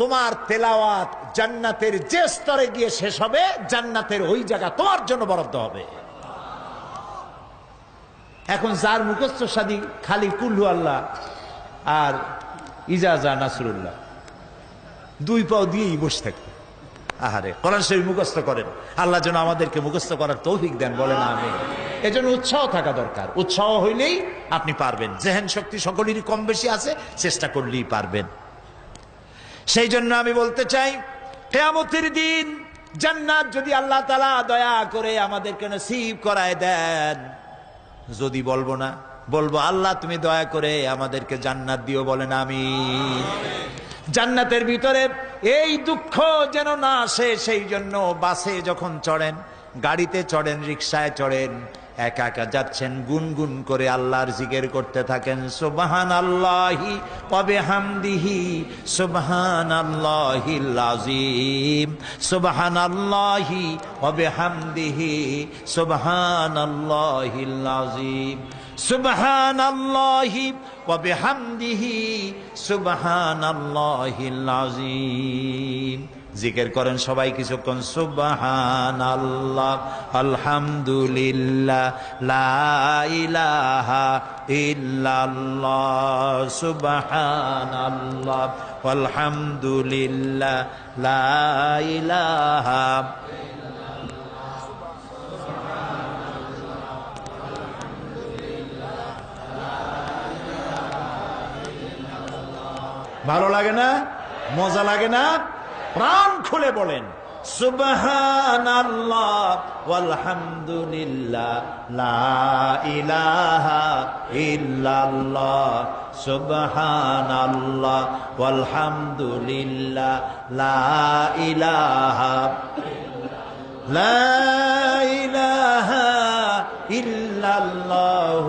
Speaker 1: তোমার তেলাওয়াত জান্নাতের যে স্তরে গিয়ে শেষ হবে, জান্নাতের ওই জায়গা তোমার জন্য বরাদ্দ হবে। এখন যার মুখস্থ সাদি খালি কুল্লু আল্লাহ আর ইজাজা নাসরুল্লাহ, দুই পাও দিয়েই বসে থাকবে। আহারে, কোরআন শরীফ মুখস্থ করেন, আল্লাহ যেন আমাদেরকে মুখস্থ করার তৌফিক দেন, বলেন আমিন। এজন্য উৎসাহ থাকা দরকার। উৎসাহ হইলেই আপনি পারবেন। জেহেন শক্তি সকলেরই কম বেশি আছে, চেষ্টা করলেই পারবেন। সেই জন্য আমি বলতে চাই, কিয়ামতের দিন জান্নাত যদি আল্লাহ তাআলা দয়া করে আমাদেরকে নসিব করায় দেন, যদি বলবো না, বলবো আল্লাহ তুমি দয়া করে আমাদেরকে জান্নাত দিও, বলেন আমিন। জান্নাতের ভিতরে এই দুঃখ যেন না আসে, সেই জন্য বাসে যখন চড়েন, গাড়িতে চড়েন, রিকশায় চড়েন, একা একা যাচ্ছেন, গুনগুন করে আল্লাহর জিকির করতে থাকেন। সুবহানাল্লাহি ওয়া বিহামদিহি সুবহানাল্লাহিল আযীম, সুবহানাল্লাহি ওয়া বিহামদিহি সুবহানাল্লাহিল আযীম, সুবহানাল্লাহি ওয়া বিহামদিহি সুবহানাল্লাহিল আযীম। জিকির করেন সবাই কিছুক্ষণ। সুবহানাল্লাহ, আলহামদুলিল্লাহ, লা ইলাহা ইল্লাল্লাহ, সুবহানাল্লাহ, আলহামদুলিল্লাহ, লা ইলাহা। ভালো লাগে না? মজা লাগে না? প্রাণ খুলে বলেন সুবহানাল্লাহ ওয়ালহামদুলিল্লাহ, লা ইলাহা ইল্লাল্লাহ, সুবহানাল্লাহ ওয়ালহামদুলিল্লাহ, লা ইলাহা, লা ইলাহা ইল্লাল্লাহ,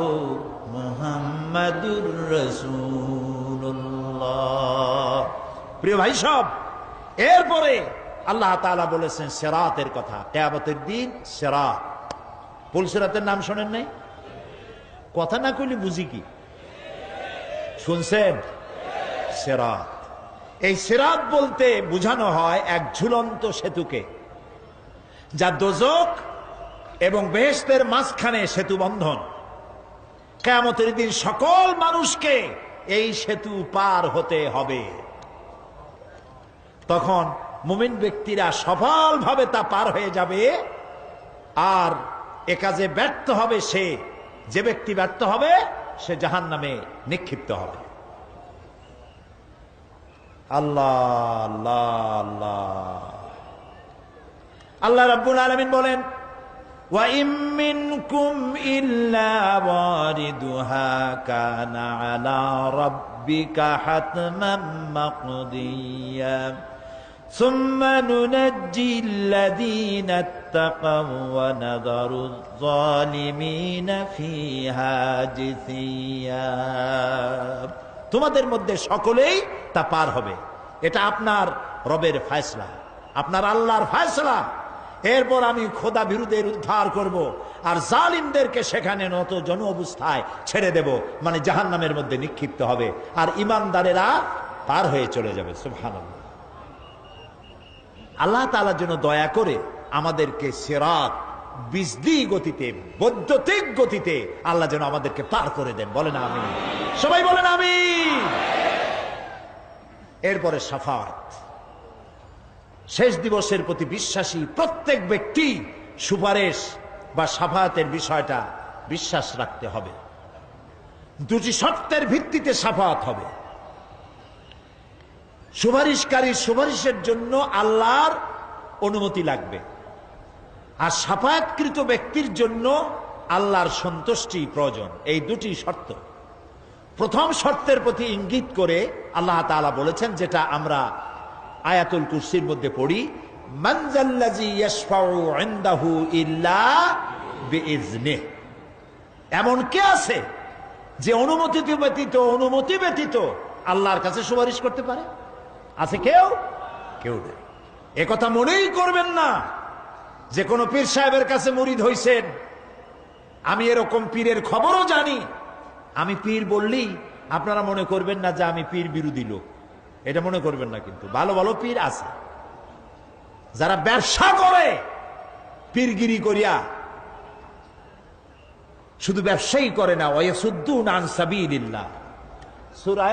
Speaker 1: মুহাম্মাদুর রাসূলুল্লাহ। প্রিয় ভাই সব, এরপরে আল্লাহ তাআলা বলেছেন সিরাতের কথা। কিয়ামতের দিন সিরাত, পুলসিরাতের নাম শোনেন নাই? কথা না কইলে বুঝি কি? শুনছেন? সিরাত, এই সিরাত বলতে বোঝানো হয় এক ঝুলন্ত সেতুকে, যা দোজখ এবং বেহেশতের মাঝখানে সেতু বন্ধন। কিয়ামতের দিন সকল মানুষকে এই সেতু পার হতে হবে। তখন মুমিন ব্যক্তিরা সফলভাবে তা পার হয়ে যাবে। আর এ কাজে ব্যর্থ হবে সে, যে ব্যক্তি ব্যর্থ হবে সে জাহান্নামে নিক্ষিপ্ত হবে। আল্লাহ আল্লাহ আল্লাহ। আল্লাহ রাব্বুল আলামিন বলেন, ওয়া ইম মিনকুম ইল্লা ওয়ারিদুহা কানা আলা রাব্বিকা হাতমান মাকদিয়া সুম্মা নুনাজ্জিল্লাযীনা ইত্তাকাউ ওয়া নাযারুয যালিমিনা ফীহা জিসিয়া। তোমাদের মধ্যে সকলেই তা পার হবে। এটা আপনার রবের ফয়সালা, আপনার আল্লাহর ফয়সালা। এরপর আমি খোদা বিরুদ্ধের উদ্ধার করব, আর জালিমদেরকে সেখানে নত জন অবস্থায় ছেড়ে দেব, মানে জাহান্নামের মধ্যে নিক্ষিপ্ত হবে, আর ঈমানদারেরা পার হয়ে চলে যাবে। সুবহানাল্লাহ। আল্লাহ তাআলার জন্য দয়া করে আমাদেরকে সিরাত বিজলি গতিতে, বৈদ্যুতিক গতিতে আল্লাহ যেন আমাদেরকে পার করে দেন, বলেন আমিন। সবাই বলেন আমিন। এরপরে শাফাত, শেষ দিবসের প্রতি বিশ্বাসী প্রত্যেক ব্যক্তি সুপারিশ বা শাফাতের বিষয়টা বিশ্বাস রাখতে হবে। দুটি শর্তের ভিত্তিতে শাফাত হবে। সুপারিশকারীর সুপারিশের জন্য আল্লাহর অনুমতি লাগবে, আর শাফায়াতকৃত ব্যক্তির জন্য আল্লাহর সন্তুষ্টি প্রয়োজন। এই দুটি শর্ত। প্রথম শর্তের প্রতি ইঙ্গিত করে আল্লাহ তাআলা বলেছেন, যেটা আমরা আয়াতুল কুরসির মধ্যে পড়ি, মান যাল্লাযী ইয়াশফাউ ইনদাহু ইল্লা বিইজনিহ। এমন কে আছে যে অনুমতি ব্যতীত আল্লাহর কাছে সুপারিশ করতে পারে? আছে কেউ? কেউ নেই। একথা মনেই করবেন না যে কোনো পীর সাহেবের কাছে মুরিদ হইছেন। আমি এরকম পীরের খবরও জানি, আমি পীর বললেই আপনারা মনে করবেন না যে আমি পীর বিরোধী লোক, এটা মনে করবেন না। কিন্তু ভালো ভালো পীর আছে যারা ব্যবসা করে পীরগিরি করিয়া, শুধু ব্যবসায়ী করে না, ওয়ায়াসুদ্দুনা আন সাবিলিল্লাহ। সূরা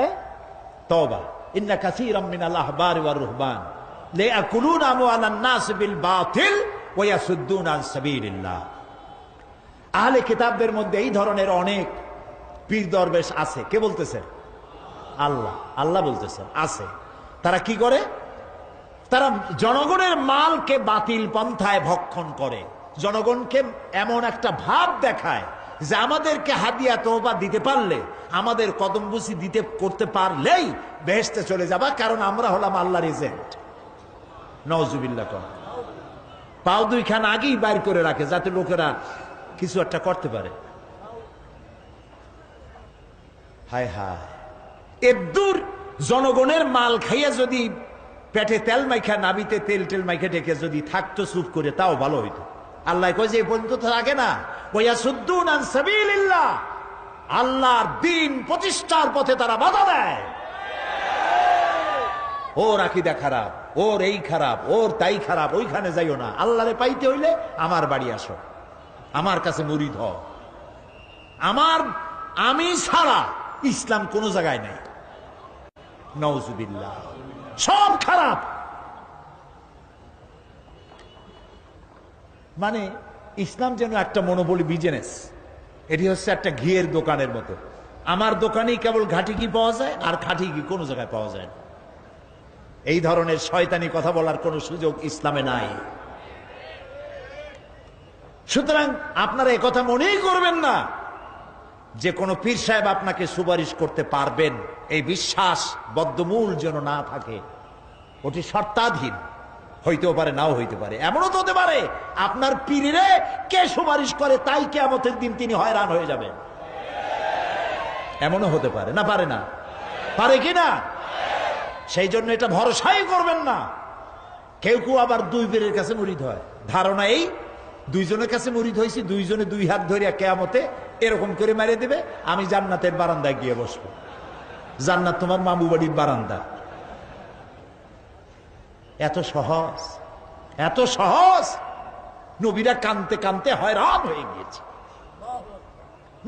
Speaker 1: তাওবা, ইন্না কাসীরাম মিনাল আহবারি ওয়ার রুহবান লায়াকুলুনা আমওয়ালান নাস বিল বাতিল ওয়ায়াসুদ্দুনা আন সাবিলিল্লাহ। আহলে কিতাবদের মধ্যে এই ধরনের অনেক পীর দরবেশ আছে। কে বলতেছেন? আল্লাহ। আল্লাহ বলতেছেন আছে। তারা কি করে? তারা জনগণের মালকে বাতিল পন্থায় ভক্ষণ করে, জনগণকে এমন একটা ভাব দেখায় যে আমাদেরকে হাদিয়া তওবা দিতে পারলে, আমাদের কদমবুসি দিতে করতে পারলেই বেহেশতে চলে যাবা, কারণ আমরা হলাম আল্লাহর এজেন্ট। নাউজুবিল্লাহ। পাও দুইখান আগেই বাইর করে রাখে যাতে লোকেরা কিছু একটা করতে পারে। হায় হায়, এদূর জনগণের মাল খাইয়া যদি পেটে তেল মাইখা, নাবিতে তেল টেল মাইখা ডেকে যদি থাকতো চুপ করে, তাও ভালো হইতো। আল্লাহ কয় যে এই পর্যন্ত থাকে না, ওয়ায়াসুদ্দুনা আন সাবিলিল্লাহ, আল্লাহর দ্বীন প্রতিষ্ঠার পথে তারা বাধা দেয়। ওর আকীদা খারাপ, ওর এই খারাপ, ওর তাই খারাপ, ওইখানে যাইও না। আল্লাহরে পাইতে হইলে আমার বাড়ি আসো, আমার কাছে মুরিদ হও। আমি ছাড়া ইসলাম কোন জায়গায় নাই। নাউজুবিল্লাহ। সব খারাপ। মানে ইসলাম যেন একটা মনোবলি বিজনেস। এটি হচ্ছে একটা ঘিয়ের দোকানের মতো। আমার দোকানেই কেবল ঘাটি ঘি পাওয়া যায়, আর খাঁটি ঘি কোনো জায়গায় পাওয়া যায় না। এই ধরনের শয়তানি কথা বলার কোনো সুযোগ ইসলামে নাই। সুতরাং আপনারা একথা মনেই করবেন না যে কোনো পীর সাহেব আপনাকে সুপারিশ করতে পারবেন, এই বিশ্বাস বদ্ধমূল যেন না থাকে। ওটি শর্তাধীন, হইতেও পারে নাও হইতে পারে। এমনও তো হতে পারে আপনার পীরে কে সুপারিশ করে তাই কিয়ামতের দিন তিনি হয়রান হয়ে যাবেন। এমনও হতে পারে, না পারে না? পারে কি না? সেই জন্য এটা ভরসাই করবেন না। কেউ কেউ আবার দুই পীরের কাছে মুরিদ হয়, ধারণা এই দুইজনের কাছে মুরিদ হয়েছি, দুইজনে দুই হাত ধরিয়া কিয়ামতে এরকম করে মারিয়ে দেবে, আমি জান্নাতের বারান্দায় গিয়ে বসবো। জান্নাত তোমার মামু বাড়ির বারান্দা। এত সহজ, এত সহজ। নবীরা কানতে কানতে হয়রান হয়ে গিয়েছে।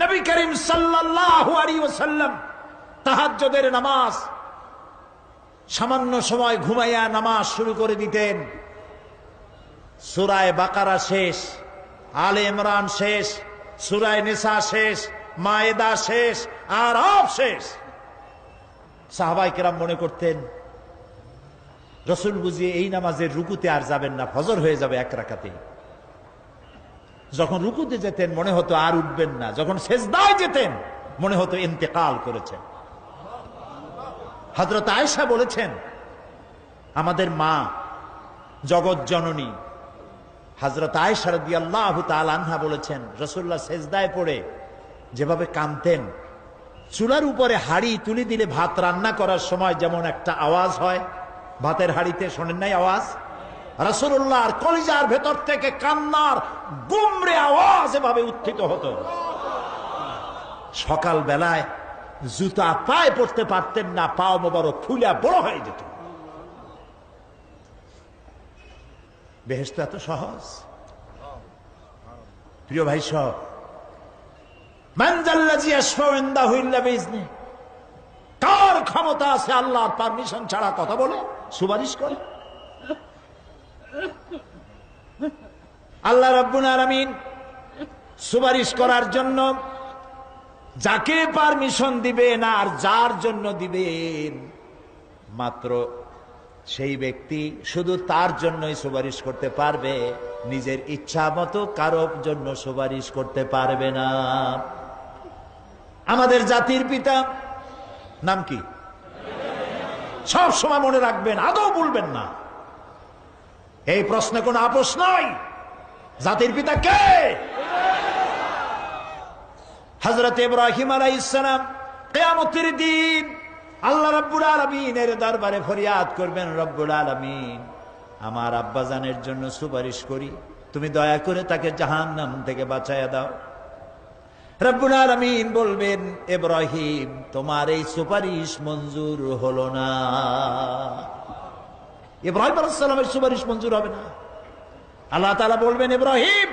Speaker 1: নবী করিম সাল্লাল্লাহু আলাইহি ওয়াসাল্লাম তাহাজ্জুদের নামাজ সামান্য সময় ঘুমাইয়া নামাজ শুরু করে দিতেন। সূরা বাকারা শেষ, আলে ইমরান শেষ, সূরা নিসা শেষ, মায়েদা শেষ, আরাফ শেষ। সাহাবায়ে কেরাম মনে করতেন রাসূল বুঝিয়ে এই নামাজের রুকুতে আর যাবেন না, ফজর হয়ে যাবে এক রাকাতে। যখন রুকুতে যেতেন মনে হতো আর উঠবেন না, যখন সেজদায় যেতেন মনে হতো ইন্তেকাল করেছেন। হযরত আয়েশা বলেছেন, আমাদের মা জগৎ জননী হযরত আয়েশা রাদিয়াল্লাহু তাআলা আনহা বলেছেন, রাসূলুল্লাহ সেজদায় পড়ে যেভাবে কাঁদতেন, চুলার উপরে হাড়ি তুলে দিলে ভাত রান্না করার সময় যেমন একটা আওয়াজ হয় ভাতের হাড়িতে, শোনেন নাই আওয়াজ? রাসূলুল্লাহর কলিজার ভেতর থেকে কান্নার গুমরে আওয়াজ এভাবে উত্থিত হতো। সকাল বেলায় জুতা পায়ে পড়তে পারতেন না, পাও মোবারক ফুলা বড় হয়ে যেত। বেহেশত এত সহজ। প্রিয় ভাই সব, মান যাল্লাযী ইয়াশফাউ ইনদাহু ইল্লা বিইজনিহি, কার ক্ষমতা আছে আল্লাহর পারমিশন ছাড়া কথা বলে সুপারিশ করে? আল্লাহ রাব্বুল আলামিন সুপারিশ করার জন্য যাকে পারমিশন দিবেন আর যার জন্য দিবেন মাত্র সেই ব্যক্তি শুধু তার জন্যই সুপারিশ করতে পারবে, নিজের ইচ্ছা মতো কারোর জন্য সুপারিশ করতে পারবে না। আমাদের জাতির পিতা নাম কি? সব সময় মনে রাখবেন, আদৌ ভুলবেন না। এই প্রশ্নে কোনো আপোষ নাই। জাতির পিতা কে? হযরত ইব্রাহিম আলাইহিস সালাম কিয়ামতের দিন আল্লাহ রাব্বুল আলামিনের দরবারে ফরিয়াদ করবেন, রব্বুল আলামিন আমার আব্বাজানের জন্য সুপারিশ করি, তুমি দয়া করে তাকে জাহান্নাম থেকে বাঁচায়া দাও। রব্বুল আলামিন বলবেন, ইব্রাহিম তোমার এই সুপারিশ মঞ্জুর হলো না। ইব্রাহিম আলাইহিস সালামের সুপারিশ মঞ্জুর হবে না। আল্লাহ তাআলা বলবেন, ইব্রাহিম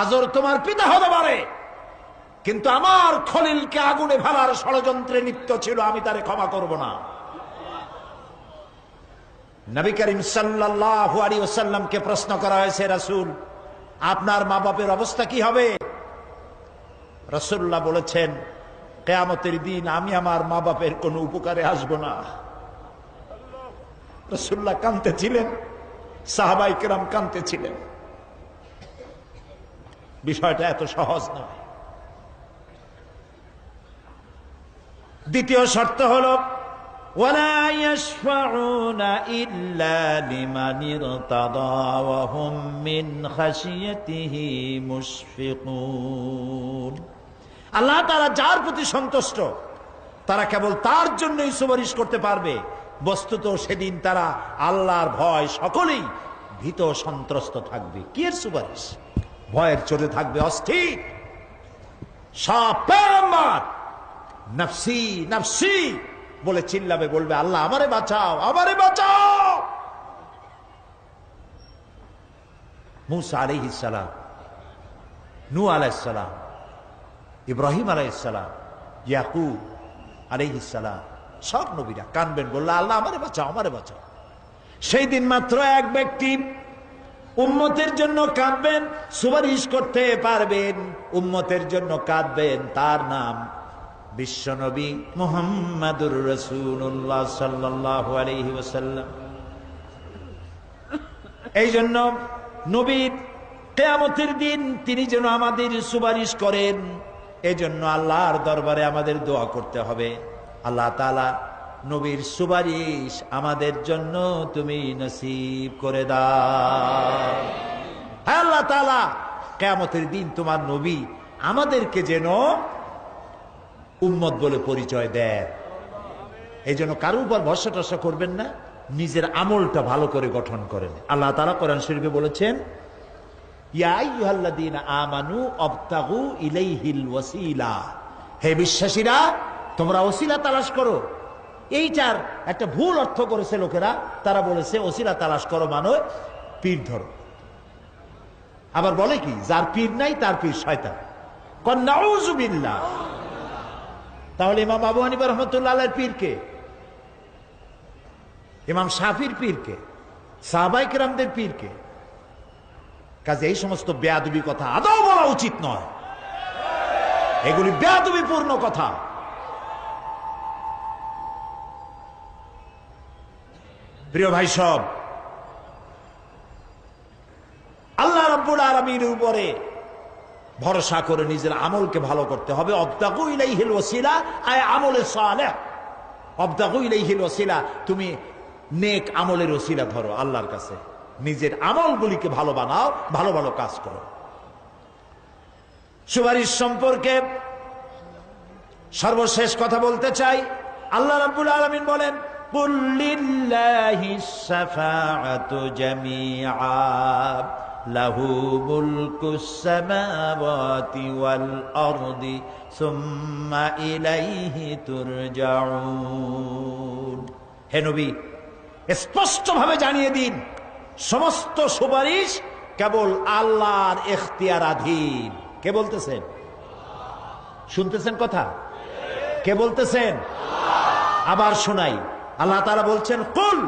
Speaker 1: আজর তোমার পিতা হতে পারে, কিন্তু আমার খলিলকে আগুনে ফেলার ষড়যন্ত্রে লিপ্ত ছিল, আমি তারে ক্ষমা করব না। নবী করিম সাল্লাল্লাহু আলাইহি ওয়াসাল্লামকে প্রশ্ন করা হয়েছে, রাসূল আপনার মা বাপের অবস্থা কি হবে? রাসূলুল্লাহ বলেছেন, কিয়ামতের দিন আমি আমার মা বাপের কোনো উপকারে আসব না। রাসূলুল্লাহ কাঁদতেছিলেন, সাহাবায়ে কেরাম কাঁদতেছিলেন। বিষয়টা এত সহজ নয়। দ্বিতীয় শর্ত হলো, ওয়ালা ইয়াশফাউনা ইল্লা লিমান ইরতাদা ওয়া হুম মিন খাশিয়াতিহি মুশফিকুন। আল্লাহ তাআলা যার প্রতি সন্তুষ্ট তারা কেবল তার জন্যই সুপারিশ করতে পারবে। বস্তুত সেদিন তারা আল্লাহর ভয় সকলেই ভীত সন্ত্রস্ত থাকবে। কি এর সুপারিশ? ভয়ের চোটে থাকবে অস্থির। সব পয়গম্বর নফসি নফসি বলে চিল্লাবে, বলবে আল্লাহ আমারে বাঁচাও, আমারে বাঁচাও। মুসা আলাইহিস সালাম, নূহ আলাইহিস সালাম, ইব্রাহিম আলাইহিস সালাম, ইয়াকুব আলাইহিস সালাম, সব নবীরা কানবেন, বললে আল্লাহ আমারে বাঁচাও, আমারে বাঁচাও। সেই দিন মাত্র এক ব্যক্তি উম্মতের জন্য কাঁদবেন, সুপারিশ করতে পারবেন, উম্মতের জন্য কাঁদবেন, তার নাম বিশ্বনবী মুহাম্মাদুর রাসূলুল্লাহ সাল্লাল্লাহু আলাইহি ওয়াসাল্লাম। এই জন্য নবীর কিয়ামতের দিন তিনি যেন আমাদের সুপারিশ করেন, এজন্য আল্লাহর দরবারে আমাদের দোয়া করতে হবে, আল্লাহ তাআলা নবীর সুপারিশ আমাদের জন্য তুমি নসিব করে দাও। হ্যাঁ আল্লাহ তাআলা, কিয়ামতের দিন তোমার নবী আমাদেরকে যেন উম্মত বলে পরিচয় দেয়। এই জন্য কারো উপর ভরসা টরসা করবেন না, নিজের আমলটা ভালো করে গঠন করেন। আল্লাহ তাআলা কোরআন শরীফে বলেছেন, ইয়া আইয়ুহাল্লাযীনা আমানু আবতাগু ইলাইহিল ওয়াসিলা। হে বিশ্বাসীরা, তোমরা ওসিলা তালাশ করো। এইটার একটা ভুল অর্থ করেছে লোকেরা, তারা বলেছে ওসিলা তালাশ করো মানে পীর ধরো। আবার বলে কি, যার পীর নাই তার পীর শয়তান। কন নাউযু বিল্লাহ। তাহলে ইমাম আবু হানিফা রাহমাতুল্লাহ আলাইহির পীর কে? ইমাম শাফির পীর কে? সাহাবায়ে কেরামদের পীর কে? কাজে এই সমস্ত বেয়াদবি কথা আদৌ বলা উচিত নয়, এগুলি বেয়াদবিপূর্ণ কথা। প্রিয় ভাই সব, আল্লাহ রাব্বুল আলামিনের উপরে ভরসা করে নিজের আমলকে ভালো করতে হবে। অবতাগু ইলাইহিল ওয়াসিলা আয় আমলে সালেহ। অবতাগু ইলাইহিল ওয়াসিলা, তুমি নেক আমলের ওসিলা ধরো আল্লাহর কাছে, নিজের আমলগুলিকে ভালো বানাও, ভালো ভালো কাজ করো। সুপারিশ সম্পর্কে সর্বশেষ কথা বলতে চাই। আল্লাহ রাব্বুল আলামিন বলেন, কুল লিল্লাহিস শাফাআতু জামিআ লাহু মুলকুস সামাওয়াতি ওয়াল আরদি সুম্মা ইলাইহি তুরজাউন। হে নবী, স্পষ্টভাবে জানিয়ে দিন, সমস্ত সুপারিশ কেবল আল্লাহর ইখতিয়ারাধীন। কে বলতেছেন? শুনতেছেন কথা? কে বলতেছেন? আবার শোনাই। আল্লাহ তাআলা বলছেন, কুল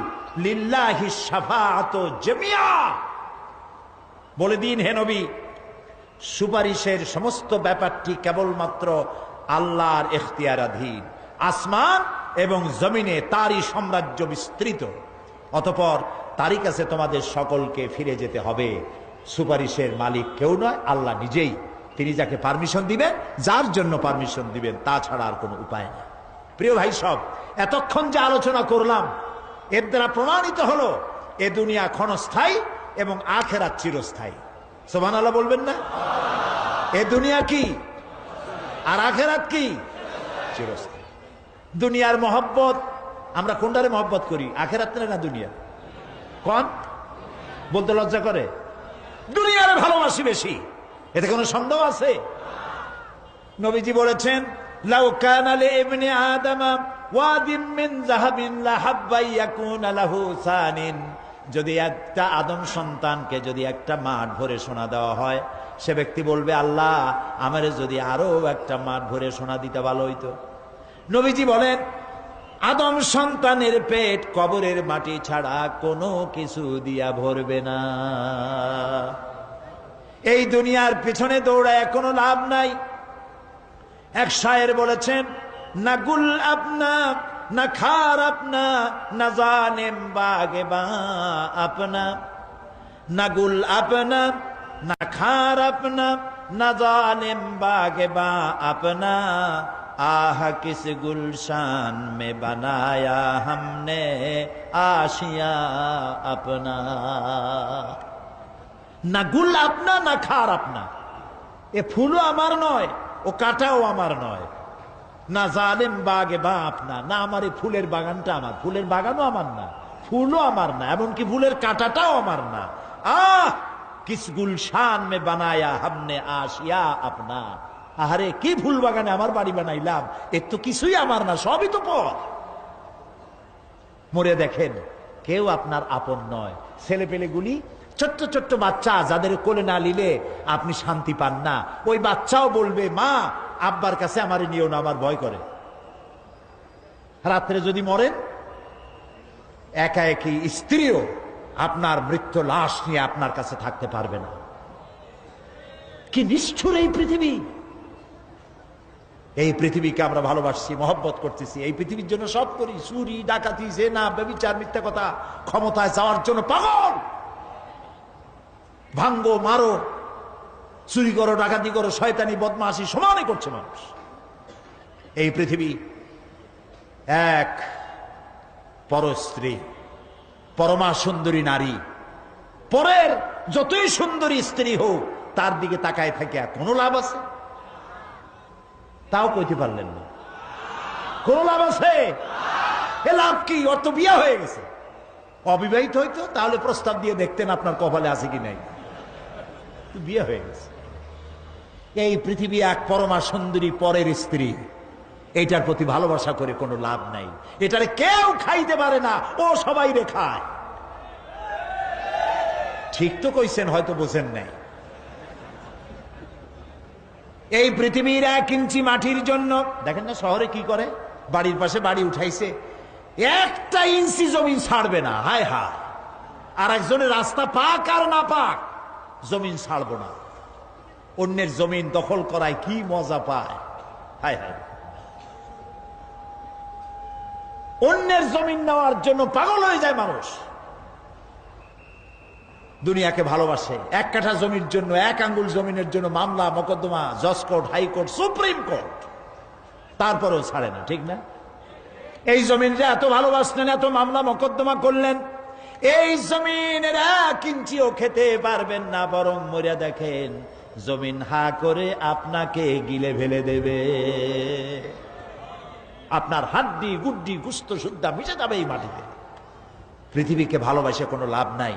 Speaker 1: লিল্লাহিস শাফাআতু জামিআ। বলে দিন হে নবী, সুপারিশের সমস্ত ব্যাপারটি কেবলমাত্র আল্লাহর ইখতিয়ারাধীন। আসমান এবং জমিনে তারই সাম্রাজ্য বিস্তৃত, অতঃপর তারই কাছে তোমাদের সকলকে ফিরে যেতে হবে। সুপারিশের মালিক কেউ নয়, আল্লাহ নিজেই। তিনি যাকে পারমিশন দিবেন, যার জন্য পারমিশন দিবেন, তাছাড়া আর কোনো উপায় নেই। প্রিয় ভাই সব, এতক্ষণ যে আলোচনা করলাম এর দ্বারা প্রমাণিত হলো এ দুনিয়া ক্ষণস্থায়ী এবং আখিরাত চিরস্থায়ী। সুবহানাল্লাহ বলবেন না? এ দুনিয়া কি আর আখিরাত কি? চিরস্থায়ী। দুনিয়ার মহব্বত আমরা কোনটারে মহব্বত করি, আখিরাত না দুনিয়া? কোন বলতে লজ্জা করে? দুনিয়ারে ভালোবাসি বেশি, এতে কোনো সন্দেহ আছে? নবীজি বলেছেন, লাউ কানা লিইবনি আদামা ওয়াদিম মিন যাহাবিন লাহাব্বা ইয়াকুনা লাহু সানিন, যদি একটা আদম সন্তানকে যদি একটা মাঠ ভরে সোনা দেওয়া হয়, সে ব্যক্তি বলবে, আল্লাহ আমারে যদি আরো একটা মাঠ ভরে সোনা দিতে ভালো হইতো। নবীজি বলেন, আদম সন্তানের পেট কবরের মাটি ছাড়া কোনো কিছু দিয়া ভরবে না। এই দুনিয়ার পিছনে দৌড়ায় কোনো লাভ নাই। এক শায়ের বলেছেন, না গুল আপনা না খার আপনা না জানেম বাগে বা আপনা, না গুল আপনা না খার আপনা না জানেম বাগে বা আপনা, আহ কিস গুলশান মে বানায়া हमने आशिया अपना। না গুল আপনা না খার আপনা, এ ফুলও আমার নয়, ও কাটাও আমার নয়। না জালেম বাগে বা আপনা, না আমার এই ফুলের বাগানটা আমার, ফুলের বাগানও আমার না, ফুলও আমার না, এমনকি ফুলের কাটাটাও আমার না। আহ কিস গুলশান মে বানায়া हमने आशिया अपना। আহারে কি ফুল বাগানে আমার বাড়ি বানাইলাম, এর তো কিছুই আমার না, সবই তো পর। মরে দেখেন কেউ আপনার আপন নয়। ছেলে পেলেগুলি, ছোট্ট ছোট্ট বাচ্চা যাদের কোলে না নিলে আপনি শান্তি পান না, ওই বাচ্চাও বলবে, মা আব্বার কাছে আমার নিও না, আমার ভয় করে। রাত্রে যদি মরেন, একা একই স্ত্রীও আপনার মৃত্যু লাশ নিয়ে আপনার কাছে থাকতে পারবে না। কি নিষ্ঠুর এই পৃথিবী! এই পৃথিবীকে আমরা ভালোবাসছি, মহব্বত করতেছি, এই পৃথিবীর জন্য সব করি, চুরি ডাকাতি জেনা ব্যভিচার মিথ্যা কথা, ক্ষমতায় যাওয়ার জন্য পাগল। ভাঙ্গো মারো, চুরি করো, ডাকাতি করো, শয়তানি বদমাশি সমানে করছে মানুষ। এই পৃথিবী এক পরস্ত্রী, পরমা সুন্দরী নারী, পরের যতই সুন্দরী স্ত্রী হোক তার দিকে তাকায় থাকে কোনো লাভ আছে? তাও কইতে পারলেন না। কোন লাভ আছে? এ লাভ কি? ওর তো বিয়ে হয়ে গেছে। অবিবাহিত হইতো তাহলে প্রস্তাব দিয়ে দেখতেন আপনার কপালে আছে কি নাই। বিয়ে হয়ে গেছে। এই পৃথিবী এক পরমা সুন্দরী পরের স্ত্রী, এটার প্রতি ভালোবাসা করে কোনো লাভ নাই। এটারে কেউ খাইতে পারে না, ও সবাই রে খায়। ঠিক তো কইছেন, হয়তো বোঝেন নাই। এই পৃথিবীর 1 ইঞ্চি মাটির জন্য দেখেন না শহরে কি করে, বাড়ির পাশে বাড়ি উঠাইছে, 1 ইঞ্চি জমি ছাড়বে না। হায় হায়, আর একজনের রাস্তা পাক আর না পাক, জমিন ছাড়বো না। অন্যের জমিন দখল করায় কি মজা পায়। হায় হায়, অন্যের জমিন নেওয়ার জন্য পাগল হয়ে যায় মানুষ। দুনিয়াকে ভালোবাসে, 1 কাঠা জমির জন্য, 1 আঙ্গুল জমিনের জন্য মামলা মোকদ্দমা, জজ কোর্ট, হাইকোর্ট, সুপ্রিম কোর্ট, তারপরেও ছাড়ে না। ঠিক না? এই জমিনটা এত ভালোবাসলেন, এত মামলা মোকদ্দমা করলেন, এই জমিনের 1 ইঞ্চিও খেতে পারবেন না, বরং মরিয়া দেখেন জমিন হা করে আপনাকে গিলে ফেলে দেবে। আপনার হাড্ডি গুড্ডি গুস্ত সুদ্ধা মিশে যাবে এই মাটিতে। পৃথিবীকে ভালোবাসে কোনো লাভ নাই।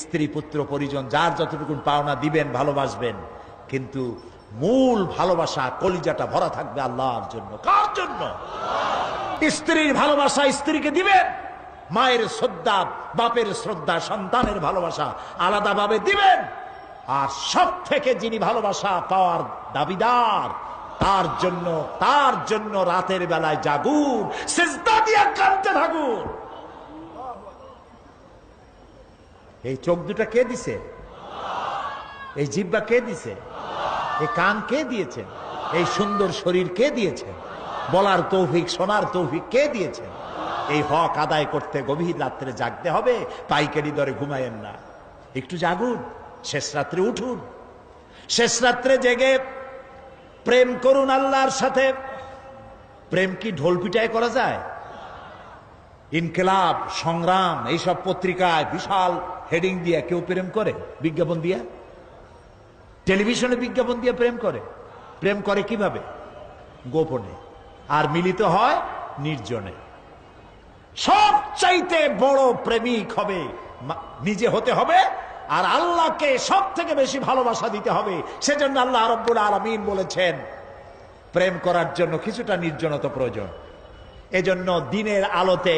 Speaker 1: স্ত্রী পুত্র পরিজন যার যতটুকু পাওনা দিবেন, ভালোবাসবেন, কিন্তু মূল ভালোবাসা, কলিজাটা ভরা থাকবে আল্লাহর জন্য। কার জন্য? স্ত্রীর ভালোবাসা স্ত্রীকে দিবেন, মায়ের শ্রদ্ধা, বাপের শ্রদ্ধা, সন্তানের ভালোবাসা আলাদাভাবে দিবেন। আর সব থেকে যিনি ভালোবাসা পাওয়ার দাবিদার, তার জন্য রাতের বেলায় জাগুন, সিজদা দিয়ে কাঁদতে থাকুন। এই চোখ দুটা কে দিছে? এই জিহ্বা কে দিছে? এই কান কে দিয়েছেন? এই সুন্দর শরীর কে দিয়েছেন? বলার তৌফিক, শোনার তৌফিক কে দিয়েছেন? এই হক আদায় করতে গভীর রাত্রে জাগতে হবে, পাইকারি দরে ঘুমায়েন না, একটু জাগুন, শেষ রাত্রে উঠুন, শেষ রাত্রে জেগে প্রেম করুন আল্লাহর সাথে। প্রেম কি ঢোল পিটায় করা যায়? ইনকিলাব, সংগ্রাম, এইসব পত্রিকায় বিশাল হেডিং দিয়ে কেউ প্রেম করে? বিজ্ঞাপন দিয়ে, টেলিভিশনে বিজ্ঞাপন দিয়ে প্রেম করে। প্রেম করে কিভাবে? গোপনে, আর মিলিত হয় নির্জনে। সবচাইতে বড় প্রেমিক হবে নিজে হতে হবে, আর আল্লাহকে সব থেকে বেশি ভালোবাসা দিতে হবে। সেজন্য আল্লাহ রাব্বুল আলামিন বলেছেন, প্রেম করার জন্য কিছুটা নির্জনতা প্রয়োজন। এজন্য দিনের আলোতে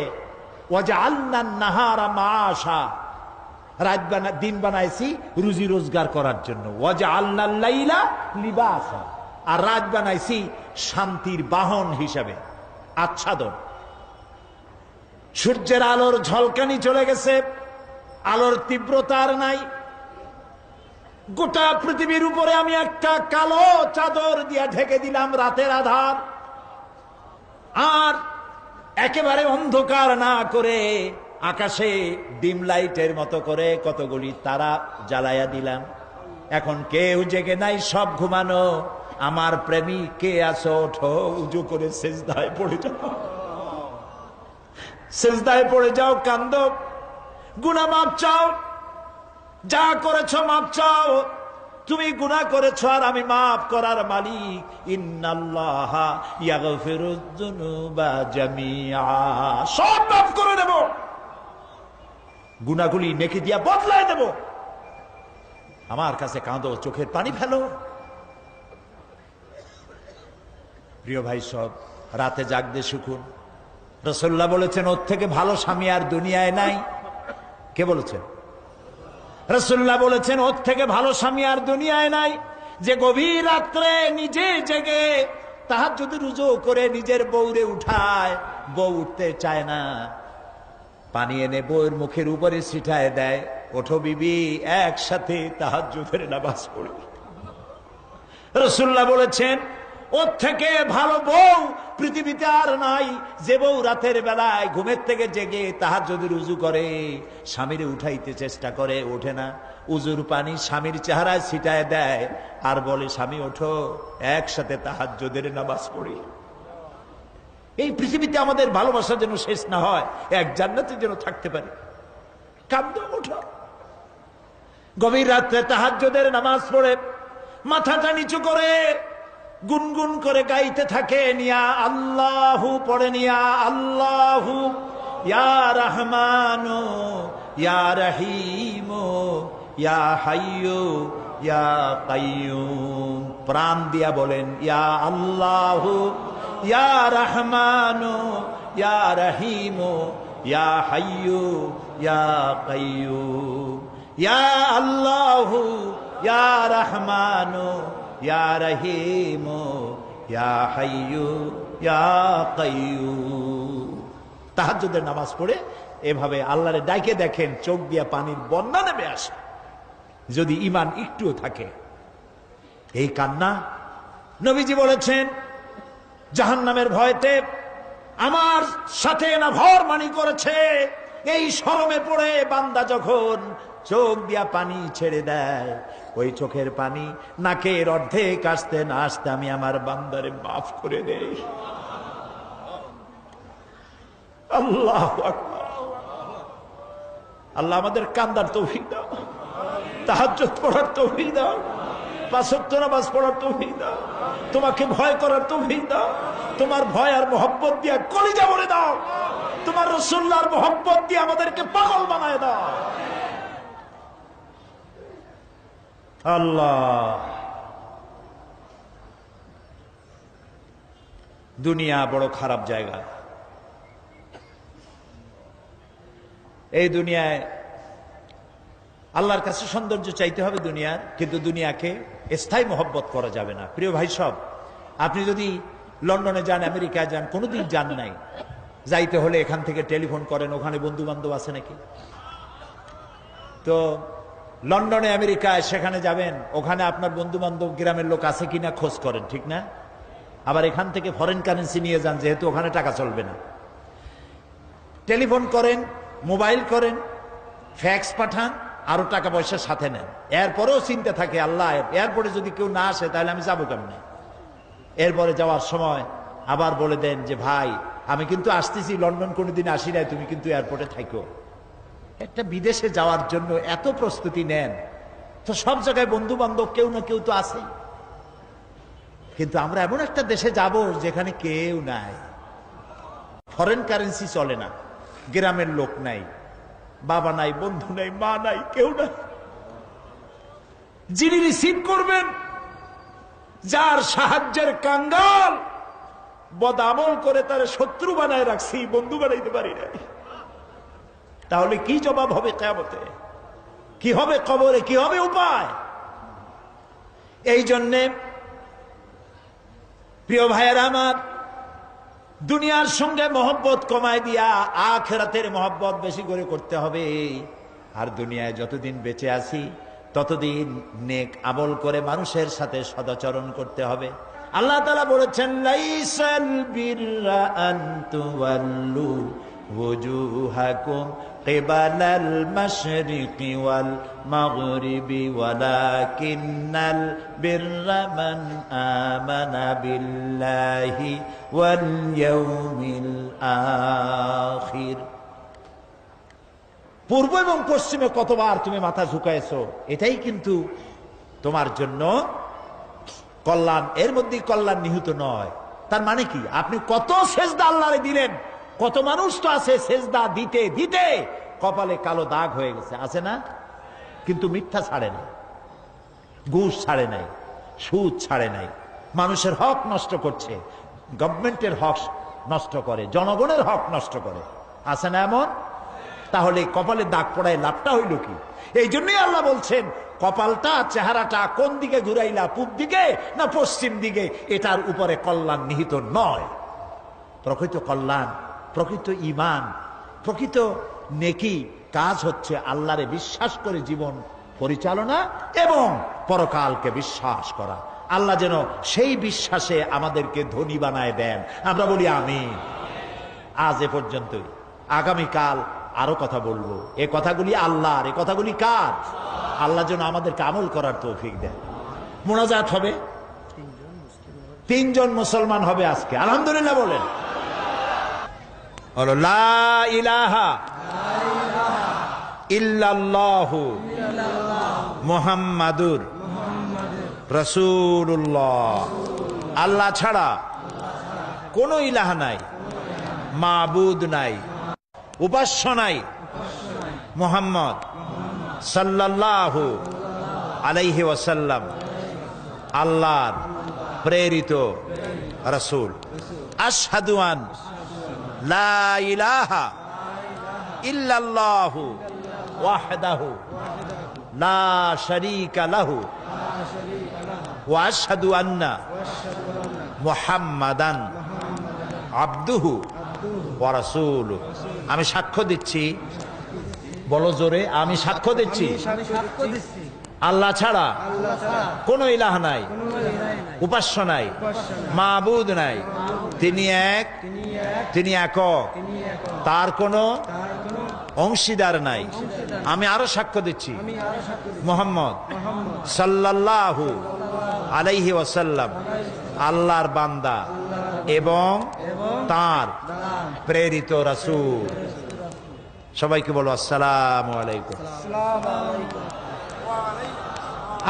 Speaker 1: ওয়াজআলনান নাহারা মাআশা, দিন বানাইছি রুজি রোজগার করার জন্য। ওয়াজআলনাল লাইলা লিবাসা, আর রাত বানাইছি শান্তির বাহন হিসাবে, আচ্ছাদন। সূর্যের আলোর ঝলকানি চলে গেছে, আলোর তীব্রতা আর নাই। গোটা পৃথিবীর উপরে আমি একটা কালো চাদর দিয়া ঢেকে দিলাম রাতের আধার, আর একেবারে অন্ধকার না করে আকাশে ডিম লাইটের মতো করে কতগুলি তারা জ্বালায়া দিলাম। এখন কেউ জেগে নাই, সব ঘুমানো। আমার প্রেমিক কে আছো, ওঠো, উজু করে সেজদায় পড়ে যাও, সেজদায় পড়ে যাও, কান্দো, গুনাহ মাপ চাও, যা করেছো মাপ চাও। তুমি গুনাহ করেছো আর আমি মাফ করার মালিক। ইন্নাল্লাহা ইয়াগফিরুয যুনুবা জামিআ, সব মাফ করে দেব, গুনাহগুলি নেকি দিয়া বদলায় দেব। আমার কাছে কাঁদো, চোখের পানি ফেলো। প্রিয় ভাই, সব রাতে জাগতে শিখুন। রাসূলুল্লাহ বলেছেন ওর থেকে ভালো স্বামী আর দুনিয়ায় নাই। কে বলেছেন? রাসূলুল্লাহ বলেছেন ওর থেকে ভালো স্বামী আর দুনিয়ায় নাই, যে গভীর রাত্রে নিজে জেগে তাহাজ্জুদ রুজু করে নিজের বউরে উঠায়, বউ উঠতে চায় না, পানি এনে বউয়ের মুখের উপরে ছিটায় দেয়, ওঠো বিবি, একসাথে তাহাজ্জুদের নামাজ পড়ি। রাসূলুল্লাহ বলেছেন ওর থেকে ভালো বউ পৃথিবীতে আর নাই, যে বউ রাতের বেলায় ঘুমের থেকে জেগে তাহাজ্জুদের উজু করে, স্বামীরে উঠাইতে চেষ্টা করে, ওঠে না, উজুর পানি স্বামীর চেহারায় ছিটায় দেয় আর বলে স্বামী ওঠো, একসাথে তাহাজ্জুদের নামাজ পড়ি। এই পৃথিবীতে আমাদের ভালোবাসা যেন শেষ না হয়, এক জান্নাতে যেন থাকতে পারে। কাঁদো, ওঠো। গভীর রাত্রে তাহাজ্জুদের নামাজ পড়ে মাথাটা নিচু করে গুনগুন করে গাইতে থাকে, নিয়া আল্লাহু পড়ে, নিয়া আল্লাহু ইয়া রহমানু ইয়া রহিমু ইয়া হাইয়ু ইয়া কাইয়ুম। প্রাণ দিয়া বলেন ইয়া আল্লাহু ইয়া রহমানু ইয়া রহিমু ইয়া হাইয়ু ইয়া কাইয়ুম। ইয়া আল্লাহু ইয়া রহমানু ইয়া রহিমু ইয়া হাইয়ু ইয়া কাইয়ুম। তাহাজ্জুদের নামাজ পড়ে এভাবে আল্লাহরে ডাকে দেখেন, চোখ দিয়া পানির বন্যা নেমে আসে, যদি ঈমান একটুও থাকে। এই কান্না, নবীজি বলেছেন জাহান্নামের ভয়তে আমার সাথে না ভরমানি করেছে। এই শরমে পড়ে বান্দা যখন চোখ দিয়া পানি ছেড়ে দেয়, ওই চোখের পানি নাকের অর্ধেক আসতে না আসতে আমি আমার বান্দারে মাফ করে দেই। আল্লাহু আকবার। আল্লাহ আমাদের কান্দার তৌফিক দাও, তাহাজ্জুদ পড়ার তৌফিক দাও, পাঁচ ওয়াক্ত নামাজ পড়ার তৌফিক দাও, তোমাকে ভয় করার তৌফিক দাও, তোমার ভয় আর মহব্বত দিয়ে কলিজা ভরে দাও, তোমার রাসূলুল্লাহর মহব্বত দিয়ে আমাদেরকে পাগল বানায় দাও। আল্লাহ, দুনিয়া বড় খারাপ জায়গা। এই দুনিয়ায় আল্লাহর কাছে সৌন্দর্য চাইতে হবে দুনিয়ার, কিন্তু দুনিয়াকে স্থায়ী মহব্বত করা যাবে না। প্রিয় ভাই সব, আপনি যদি লন্ডনে যান, আমেরিকায় যান, কোনোদিন যান নাই, যাইতে হলে এখান থেকে টেলিফোন করেন, ওখানে বন্ধু বান্ধব আছে নাকি। তো লন্ডনে আমেরিকায় সেখানে যাবেন, ওখানে আপনার বন্ধু বান্ধব গ্রামের লোক আছে কিনা খোঁজ করেন, ঠিক না? আবার এখান থেকে ফরেন কারেন্সি নিয়ে যান, যেহেতু ওখানে টাকা চলবে না। টেলিফোন করেন, মোবাইল করেন, ফ্যাক্স পাঠান, আরো টাকা পয়সা সাথে নেন। এরপরেও চিন্তা থাকে আল্লাহ, এরপরে যদি কেউ না আসে তাহলে আমি যাবো কেমনে। এরপরে যাওয়ার সময় আবার বলে দেন যে ভাই আমি কিন্তু আসতেছি, লন্ডন কোনোদিন আসি নাই, তুমি কিন্তু এয়ারপোর্টে থাকো। একটা বিদেশে যাওয়ার জন্য এত প্রস্তুতি নেন, তো সব জায়গায় বন্ধু বান্ধব কেউ না কেউ তো আছেই। কিন্তু আমরা এমন একটা দেশে যাব যেখানে কেউ নাই, ফরেন কারেন্সি চলে না, গ্রামের লোক নাই, বাবা নাই, বন্ধু নাই, মা নাই, কেউ নাই। যিনি রিসিভ করবেন, যার সাহায্যের কাঙ্গাল বদামল করে তার শত্রু বানায় রাখছি, বন্ধু বানাইতে পারি নাই। তাহলে কি জবাব হবে কিয়ামতে? কি হবে কবরে? কি হবে উপায়? এই জন্যে প্রিয় ভাইয়েরা আমার, দুনিয়ার সঙ্গে মহব্বত কমায় দিয়া আখিরাতের মহব্বত বেশি করে করতে হবে। আর দুনিয়ায় যতদিন বেঁচে আছি ততদিন নেক আমল করে মানুষের সাথে সদাচরণ করতে হবে। আল্লাহ তাআলা বলেছেন, লাইসাল বিররা আন তুওয়াল্লু ওয়াজুহাকুম কিবালাল মাশরিকি ওয়াল মাগরিবি ওয়ালাকিন্নাল বিররা মান আমানা বিল্লাহি ওয়াল ইয়াউমিল আখির। পূর্ব এবং পশ্চিমে কতবার তুমি মাথা ঝুঁকাইছো, এটাই কিন্তু তোমার জন্য কল্যাণ। এর মধ্যে কল্যাণ নিহিত নয়। তার মানে কি? আপনি কত সেজদা আল্লাহরে দিলেন, কত মানুষ তো আছে সেজদা দিতে দিতে কপালে কালো দাগ হয়ে গেছে, আছে না? কিন্তু মিথ্যা ছাড়ে নাই, ঘুষ ছাড়ে নাই, সুদ ছাড়ে নাই, মানুষের হক নষ্ট করছে, গভর্নমেন্টের হক নষ্ট করে, জনগণের হক নষ্ট করে, আছে না এমন? তাহলে কপালে দাগ পড়ায় লাভটা হইল কি? এই জন্যই আল্লাহ বলছেন, কপালটা চেহারাটা কোন দিকে ঘুরাইলা, পূব দিকে না পশ্চিম দিকে, এটার উপরে কল্যাণ নিহিত নয়। প্রকৃত কল্যাণ, প্রকৃত ঈমান, প্রকৃত নেকি কাজ হচ্ছে আল্লাহরে বিশ্বাস করে জীবন পরিচালনা এবং পরকালকে বিশ্বাস করা। আল্লাহ যেন সেই বিশ্বাসে আমাদেরকে ধনী বানায় দেন, আমরা বলি আমিন। আজ এ পর্যন্তই, আগামীকাল আরো কথা বলবো। এ কথাগুলি আল্লাহর, এ কথাগুলি কার? আল্লাহ যেন আমাদেরকে আমল করার তৌফিক দেন। মোনাজাত হবে, 3 জন মুসলমান হবে আজকে, আলহামদুলিল্লাহ বলেন। লা ইলাহা ইল্লাল্লাহু মুহাম্মাদুর রাসূলুল্লাহ। আল্লাহ ছাড়া কোনো ইলাহ নাই, মাবুদ নাই, উপাস্য নাই। মুহাম্মদ সাল্লাল্লাহু আলাইহি ওয়াসাল্লাম আল্লাহর প্রেরিত রাসূল। আশহাদু আন লা ইলাহা ইল্লাল্লাহু ওয়াহদাহু লা শারীকা লাহু ওয়া আশহাদু আন্না মুহাম্মাদান আবদুহু ওয়া রাসূলুহু। আমি সাক্ষ্য দিচ্ছি, বলো জোরে, আমি সাক্ষ্য দিচ্ছি আল্লাহ ছাড়া কোনো ইলাহ নাই, উপাস্য নাই, মাবুদ নাই, তিনি এক, তিনি একক, তার কোনো অংশীদার নাই। আমি আরো সাক্ষ্য দিচ্ছি মুহাম্মদ সাল্লাল্লাহু আলাইহি ওয়াসাল্লাম আল্লাহর বান্দা এবং তার প্রেরিত রাসূল। সবাইকে বলো আসসালামু আলাইকুম।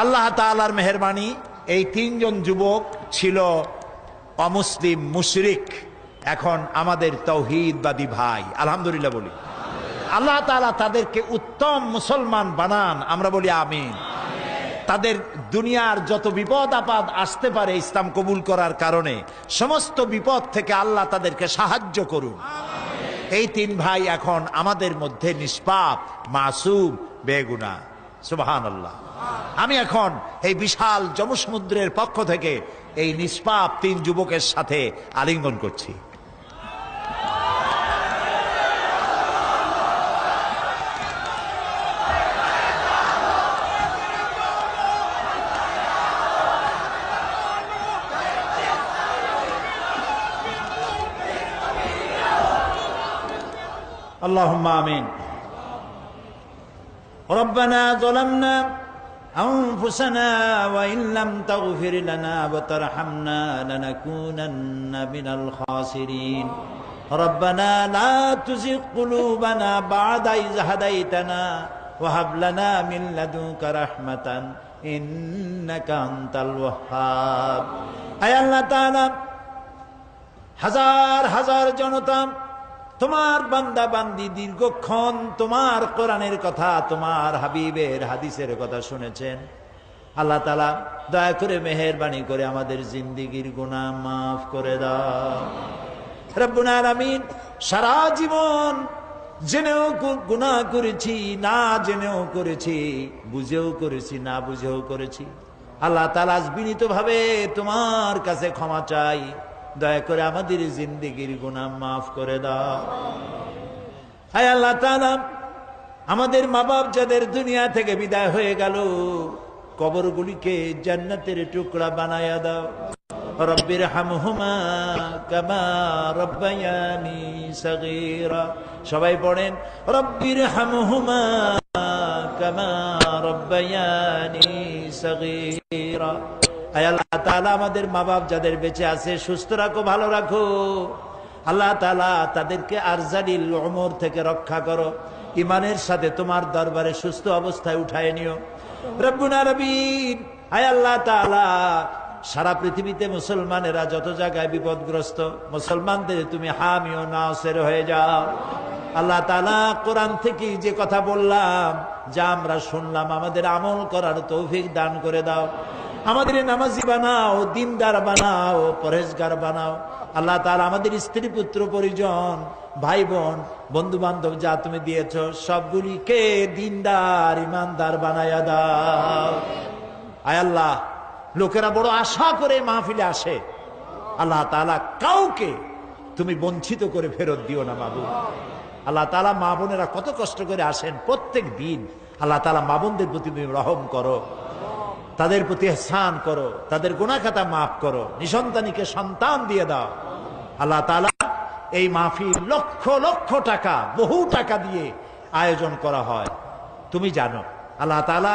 Speaker 1: আল্লাহ তাআলার মেহেরবানি, এই 3 জন যুবক ছিল অমুসলিম, মুশরিক, এখন আমাদের তাওহীদবাদী ভাই, আলহামদুলিল্লাহ বলি। আল্লাহ তাআলা তাদেরকে উত্তম মুসলমান বানান, আমরা বলি আমিন। তাদের দুনিয়ার যত বিপদ আপদ আসতে পারে ইসলাম কবুল করার কারণে, সমস্ত বিপদ থেকে আল্লাহ তাদেরকে সাহায্য করুন। এই 3 ভাই এখন আমাদের মধ্যে নিষ্পাপ, মাসুম, বেগুনাহ, সুবহানাল্লাহ। আমি এখন এই বিশাল জনসমুদ্রের পক্ষ থেকে এই নিষ্পাপ 3 যুবকের সাথে আলিঙ্গন করছি। اللهم آمين. ربنا ظلمنا أنفسنا وإن لم تغفر لنا وترحمنا لنكونن من الخاسرين. ربنا لا تزغ قلوبنا بعد إذ هديتنا وهب لنا من لدنك رحمة إنك أنت الوهاب. أي الله تعالى হাজার হাজার জনতা তোমার বান্দা বান্দি দীর্ঘক্ষণ তোমার কোরআনের কথা, তোমার হাবিবের হাদিসের কথা শুনেছেন। আল্লাহ তাআলা দয়া করে মেহেরবানি করে আমাদের জিন্দেগীর গুনাহ মাফ করে দাও। রব্বুল আলামিন, সারা জীবন জেনেও গুনাহ করেছি, না জেনেও করেছি, বুঝেও করেছি, না বুঝেও করেছি। আল্লাহ তাআলা বিনীতভাবে তোমার কাছে ক্ষমা চাই, দয়া করে আমাদের জিন্দেগীর গুনাহ মাফ করে দাও। হায় আল্লাহ তাআলা, আমাদের মা বাপ যাদের দুনিয়া থেকে বিদায় হয়ে গেল, কবরগুলিকে জান্নাতের টুকরা বানায়া দাও। রব্বির হামহুমা কামা রব্বায়ানি সগীরা। সবাই পড়েন, রব্বির হামহুমা কামা রব্বায়ানি সগীরা। আয় আল্লাহ তাআলা, আমাদের মা বাপ যাদের বেঁচে আছে সুস্থ রাখো, ভালো রাখো। আল্লাহ তাআলা তাদেরকে আরজালিল উমর থেকে রক্ষা করো, ইমানের সাথে তোমার দরবারে সুস্থ অবস্থায় উঠায় নিও। রব্বুল আলামিন, আয় আল্লাহ তাআলা, সারা পৃথিবীতে মুসলমানেরা যত জায়গায় বিপদগ্রস্ত, মুসলমানদের তুমি হামি ও নাসির হয়ে যাও। আল্লাহ তাআলা, কোরআন থেকে যে কথা বললাম, যা আমরা শুনলাম, আমাদের আমল করার তৌফিক দান করে দাও। আমাদের নামাজি বানাও, দিনদার বানাও, পরহেজগার বানাও। আল্লাহ তাআলা, আমাদের স্ত্রী পুত্র পরিজন, ভাই বোন, বন্ধু বান্ধব যা তুমি দিয়েছ, সবগুলিকে দিনদার ইমানদার বানায়া দাও। আয় আল্লাহ, লোকেরা বড় আশা করে মাহফিলে আসে, আল্লাহ তাআলা কাউকে তুমি বঞ্চিত করে ফেরত দিও না মাবুদ। আল্লাহ তাআলা, মা বোনেরা কত কষ্ট করে আসেন প্রত্যেক দিন, আল্লাহ তাআলা মা বোনদের প্রতি তুমি রহম করো, তাদের প্রতি ইহসান করো, তাদের গুনাহ খাতা মাফ করো, নিসন্তানীকে সন্তান দিয়ে দাও। আল্লাহ তাআলা, এই মাহফিল লক্ষ লক্ষ টাকা, বহু টাকা দিয়ে আয়োজন করা হয়, তুমি জানো। আল্লাহ তাআলা,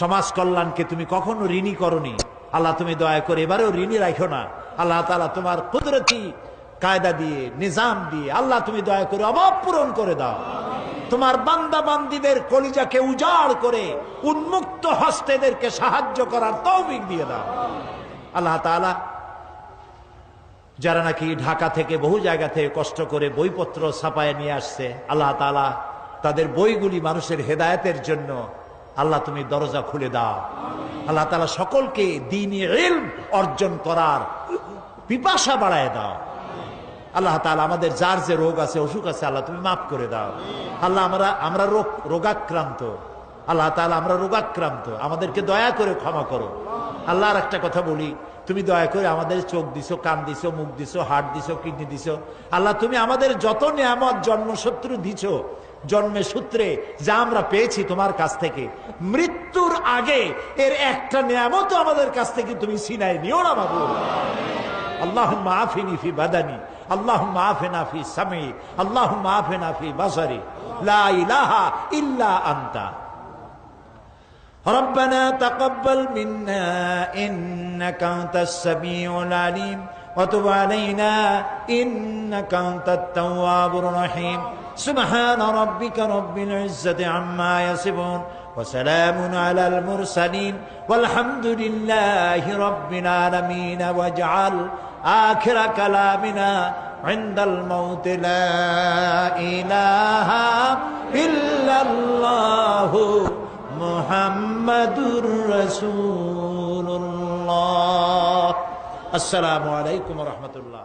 Speaker 1: সমাজ কল্যাণকে তুমি কখনো ঋণী করনি। আল্লাহ, তুমি দয়া করে এবারেও ঋণী রাখো না। আল্লাহ তাআলা, তোমার কুদরতি কায়দা দিয়ে, নিজাম দিয়ে, আল্লাহ তুমি দয়া করে অভাব পূরণ করে দাও। তোমার বান্দা বান্দীদের কলিজাকে উজাড় করে উন্মুক্ত হস্তেদেরকে সাহায্য করার তৌফিক দিয়ে দাও। আল্লাহ তাআলা, যারা নাকি ঢাকা থেকে বহু জায়গা থেকে কষ্ট করে বইপত্র ছাপায় নিয়ে আসছে, আল্লাহ তাআলা, তাদের বইগুলি মানুষের হেদায়েতের জন্য আল্লাহ তুমি দরজা খুলে দাও। আল্লাহ তাআলা, সকলকে দ্বীনি ইলম অর্জন করার পিপাসা বাড়ায় দাও। আল্লাহ তাআলা, আমাদের যার যে রোগ আছে, অসুখ আছে, আল্লাহ তুমি মাফ করে দাও। আল্লাহ, আমরা রোগাক্রান্ত, আল্লাহ তাআলা, আমরা রোগাক্রান্ত, আমাদেরকে দয়া করে ক্ষমা করো। আল্লাহ, আর একটা কথা বলি, তুমি দয়া করে আমাদের চোখ দিছো, কান দিছো, মুখ দিছো, হার্ট দিছো, কিডনি দিছো। আল্লাহ, তুমি আমাদের যত নিয়ামত জন্মসূত্র দিছো, জন্মের সূত্রে যা আমরা পেয়েছি তোমার কাছ থেকে, মৃত্যুর আগে এর একটা নিয়ামত আমাদের কাছ থেকে তুমি ছিনাই নিও না মাবুদ। আল্লাহুম্মা আফিনি ফি বাদানি, আল্লাহুম্মা আফিনা ফি সামি, আল্লাহুম্মা আফিনা ফি বাসারি, লা ইলাহা ইল্লা আনতা। ربنا تقبل منا إنك أنت السميع العليم وتب علينا إنك أنت التواب الرحيم سبحان ربك رب العزة عما يصفون وسلام على المرسلين والحمد لله رب العالمين واجعل آخر كلامنا عند الموت لا إله إلا الله মুহাম্মাদুর রাসূলুল্লাহ। আসসালামু আলাইকুম ওয়া রাহমাতুল্লাহ।